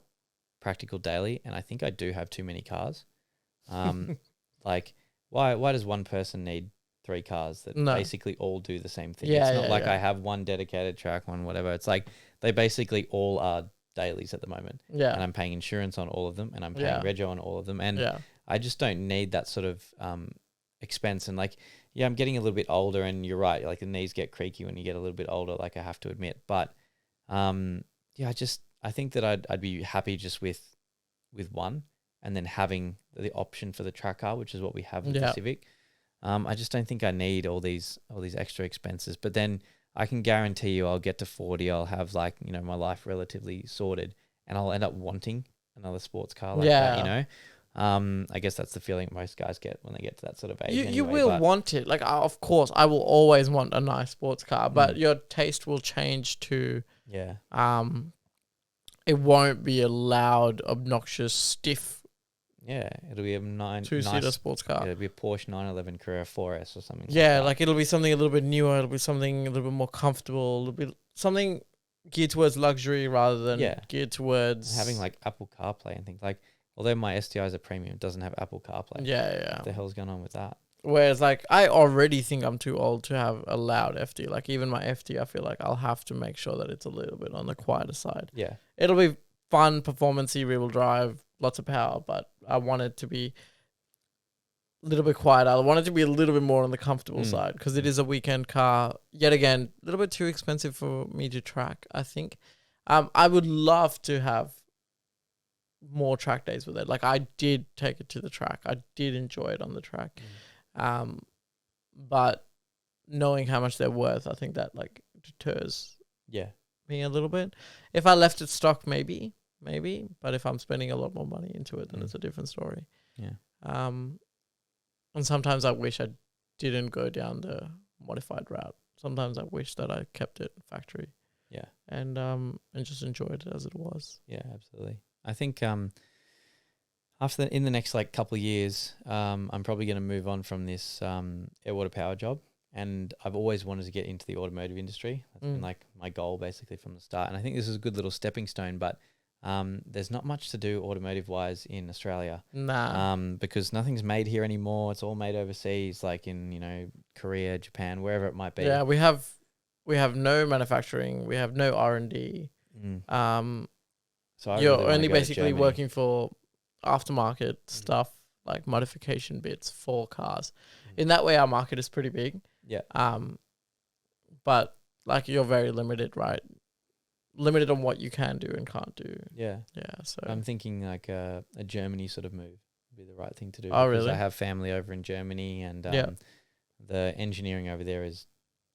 practical daily, and I think I do have too many cars. Like, why does one person need 3 cars that basically all do the same thing? It's not like I have one dedicated track, one whatever. It's like they basically all are dailies at the moment. And I'm paying insurance on all of them, and I'm paying rego on all of them. And I just don't need that sort of expense. And like, I'm getting a little bit older, and you're right, like the knees get creaky when you get a little bit older, like I have to admit. But I think that I'd be happy just with one, and then having the option for the track car, which is what we have with the Civic. I just don't think I need all these extra expenses. But then I can guarantee you, I'll get to 40, I'll have like, my life relatively sorted, and I'll end up wanting another sports car like that, I guess that's the feeling most guys get when they get to that sort of age. You will want it. Like, of course, I will always want a nice sports car, but your taste will change to, it won't be a loud, obnoxious, stiff. Yeah, it'll be a 2-seater sports car. It'll be a Porsche 911 Carrera 4S or something. Like it'll be something a little bit newer. It'll be something a little bit more comfortable. It'll be something geared towards luxury rather than geared towards having like Apple CarPlay and things. Like, although my STI is a premium, it doesn't have Apple CarPlay. What the hell's going on with that? Whereas like I already think I'm too old to have a loud FD. Like even my FD, I feel like I'll have to make sure that it's a little bit on the quieter side. Yeah, it'll be fun, performance-y, rear-wheel drive, lots of power, but I want it to be a little bit quieter. I want it to be a little bit more on the comfortable side, because it is a weekend car. Yet again, a little bit too expensive for me to track, I think. I would love to have more track days with it. Like I did take it to the track. I did enjoy it on the track. But knowing how much they're worth, I think that like deters me a little bit. If I left it stock, maybe, but if I'm spending a lot more money into it, then it's a different story. And sometimes I wish I didn't go down the modified route. Sometimes I wish that I kept it factory. And just enjoyed it as it was. Yeah, absolutely. I think in the next like couple of years, I'm probably going to move on from this air water power job. And I've always wanted to get into the automotive industry. That's been like my goal basically from the start. And I think this is a good little stepping stone, but there's not much to do automotive wise in Australia. Nah. Because nothing's made here anymore. It's all made overseas, like in, Korea, Japan, wherever it might be. Yeah, we have no manufacturing. We have no R&D. So I You're really wanna only go to basically Germany. working for aftermarket stuff, like modification bits for cars. In that way, our market is pretty big. Yeah. But like you're very limited, right? Limited on what you can do and can't do. Yeah. Yeah. So I'm thinking like a Germany sort of move would be the right thing to do. Oh, because really? I have family over in Germany, and Yeah. the engineering over there is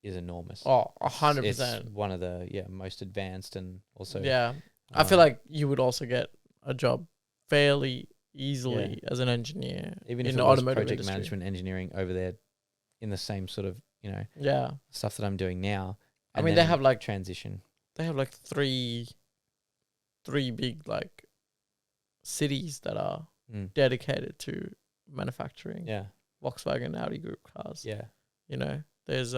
enormous. 100%. It's one of the most advanced, and also Yeah. I feel like you would also get a job fairly easily as an engineer even if in it the was automotive project industry. management engineering over there, in the same sort of Yeah. stuff that I'm doing now. I and mean, they then have like transition. they have like three big like cities that are dedicated to manufacturing Yeah. Volkswagen Audi group cars. Yeah. There's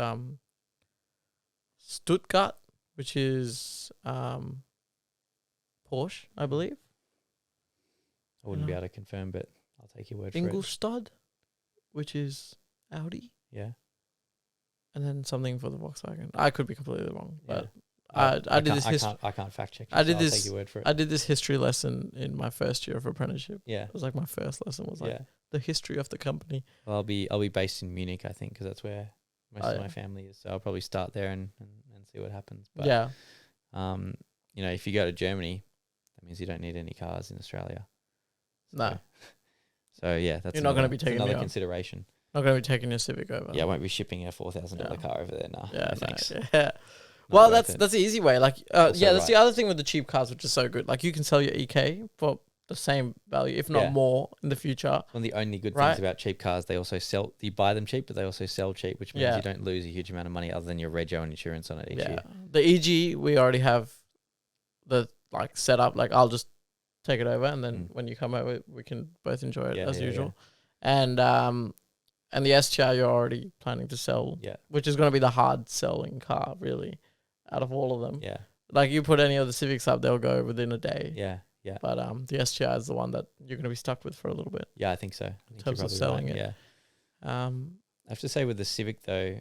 Stuttgart, which is Porsche, I believe. I wouldn't be able to confirm, but I'll take your word for it. Ingolstadt, which is Audi, Yeah. and then something for the Volkswagen. I could be completely wrong, but I I did this history. I can't fact check. I did I'll this- take your word for it. I did this history lesson in my first year of apprenticeship. Yeah. It was like my first lesson was like Yeah. the history of the company. Well, I'll be based in Munich, I think, because that's where most of my family is. So I'll probably start there and see what happens. But Yeah. if you go to Germany, that means you don't need any cars in Australia. No. So yeah, that's You're not gonna be taking another me on. consideration. Not going to be taking your Civic over. Yeah, I won't be shipping a $4,000 car over there now. Yeah, No, no, thanks. yeah. Not Well, worth that's it. the easy way. Like, Also that's the right. other thing with the cheap cars, which is so good. Like, you can sell your EK for the same value, if not Yeah. more, in the future. One of the only good Right. things about cheap cars, they also sell. You buy them cheap, but they also sell cheap, which means Yeah. you don't lose a huge amount of money other than your rego and insurance on it each Yeah, year. the EG we already have the like set up. Like, I'll just take it over, and then when you come over, we can both enjoy it as usual. And the STR you're already planning to sell, which is going to be the hard selling car, really, out of all of them. Yeah. Like, you put any of the Civics up, they'll go within a day. Yeah. Yeah. But the STR is the one that you're going to be stuck with for a little bit. Yeah, I think so. I think in terms you're of probably selling right. it. Yeah. I have to say with the Civic though,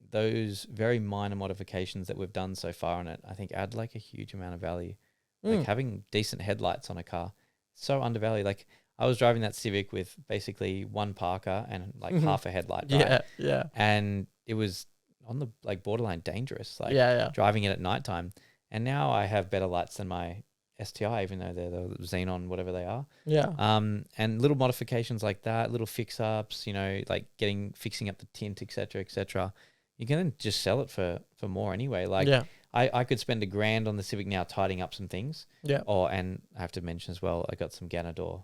those very minor modifications that we've done so far on it, I think add like a huge amount of value. Like having decent headlights on a car, so undervalued. Like I was driving that Civic with basically one parker and like half a headlight. Right? Yeah, yeah. And it was on the like borderline dangerous. Like driving it at nighttime. And now I have better lights than my STI, even though they're the Xenon, whatever they are. Yeah. And little modifications like that, little fix ups, like fixing up the tint, etc. You can then just sell it for more anyway. Like I could spend $1,000 on the Civic now tidying up some things. Yeah. And I have to mention as well, I got some Ganador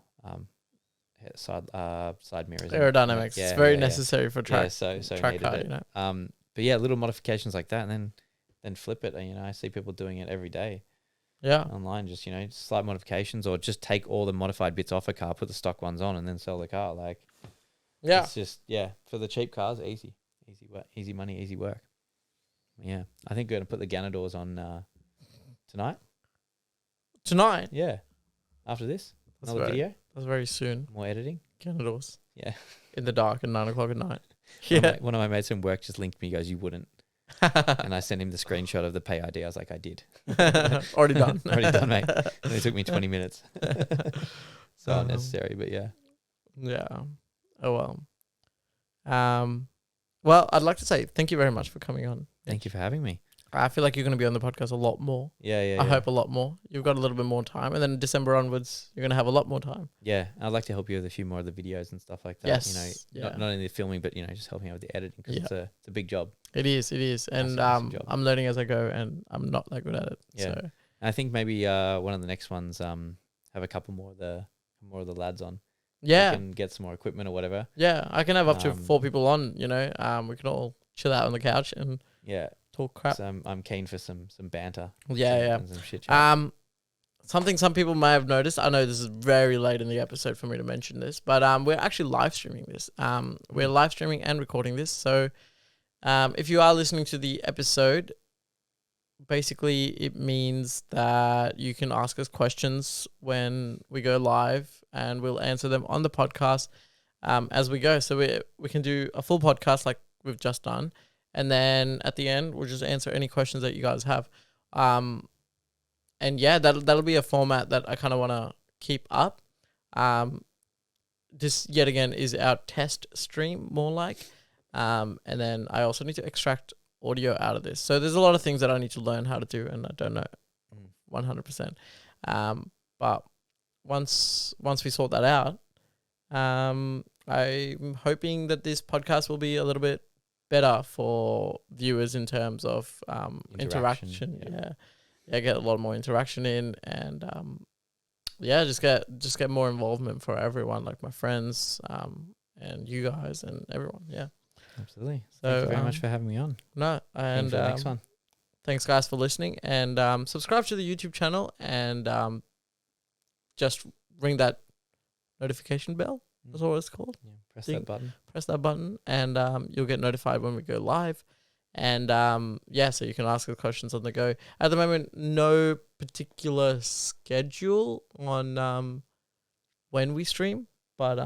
side mirrors. Aerodynamics. It's very necessary for track. So track car, But yeah, little modifications like that, and then flip it. I see people doing it every day. Yeah. Online, just slight modifications, or just take all the modified bits off a car, put the stock ones on, and then sell the car. Like, it's just for the cheap cars, easy work, easy money, easy work. Yeah, I think we're gonna put the Ganadors on tonight. Tonight? Yeah, after this, another video. That's very soon. More editing. Ganadors. Yeah, in the dark at 9:00 at night. One of my mates from work just linked me. He goes, "You wouldn't." And I sent him the screenshot of the pay ID. I was like, I did. Already done. Already done, mate. And it took me 20 minutes. So unnecessary, but yeah. Yeah. Oh, well. Well, I'd like to say thank you very much for coming on. Thank you for having me. I feel like you're going to be on the podcast a lot more. Yeah. I hope a lot more. You've got a little bit more time. And then December onwards, you're going to have a lot more time. Yeah. I'd like to help you with a few more of the videos and stuff like that. Yes. Not only the filming, but, just helping out with the editing because it's a big job. It is. And I'm learning as I go and I'm not that good at it. Yeah. So. I think maybe one of the next ones have a couple more of the lads on. Yeah. We can get some more equipment or whatever. Yeah. I can have up to 4 people on, we can all chill out on the couch and talk crap. So I'm keen for some banter. Yeah. Some shit chat. Something some people may have noticed. I know this is very late in the episode for me to mention this, but we're actually live streaming this. We're live streaming and recording this. So if you are listening to the episode basically it means that you can ask us questions when we go live, and we'll answer them on the podcast as we go. So we can do a full podcast like we've just done, and then at the end we'll just answer any questions that you guys have. And yeah, that'll be a format that I kind of want to keep up. This yet again is our test stream, more like. And then I also need to extract audio out of this. So there's a lot of things that I need to learn how to do, and I don't know 100%. But once we sort that out, I'm hoping that this podcast will be a little bit better for viewers in terms of interaction. Yeah, get a lot more interaction in, and just get more involvement for everyone, like my friends, and you guys and everyone. Yeah. Absolutely. So thank you very much for having me on. No, and the next one. Thanks guys for listening, and subscribe to the YouTube channel, and just ring that notification bell. That's what it's called. Yeah, press that button, and you'll get notified when we go live. And so you can ask the questions on the go. At the moment, no particular schedule on when we stream, but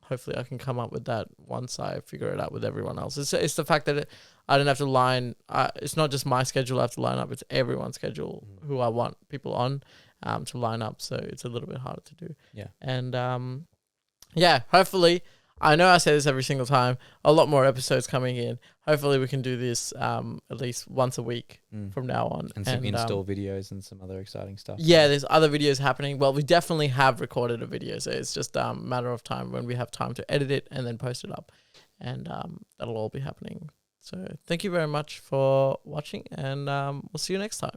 hopefully I can come up with that once I figure it out with everyone else. It's the fact that I don't have to line. It's not just my schedule I have to line up. It's everyone's schedule who I want people on to line up. So it's a little bit harder to do. Yeah. And hopefully, I know I say this every single time, a lot more episodes coming in. Hopefully we can do this at least once a week from now on. And some install videos and some other exciting stuff. Yeah, there's other videos happening. Well, we definitely have recorded a video, so it's just a matter of time when we have time to edit it and then post it up. And that'll all be happening. So thank you very much for watching, and we'll see you next time.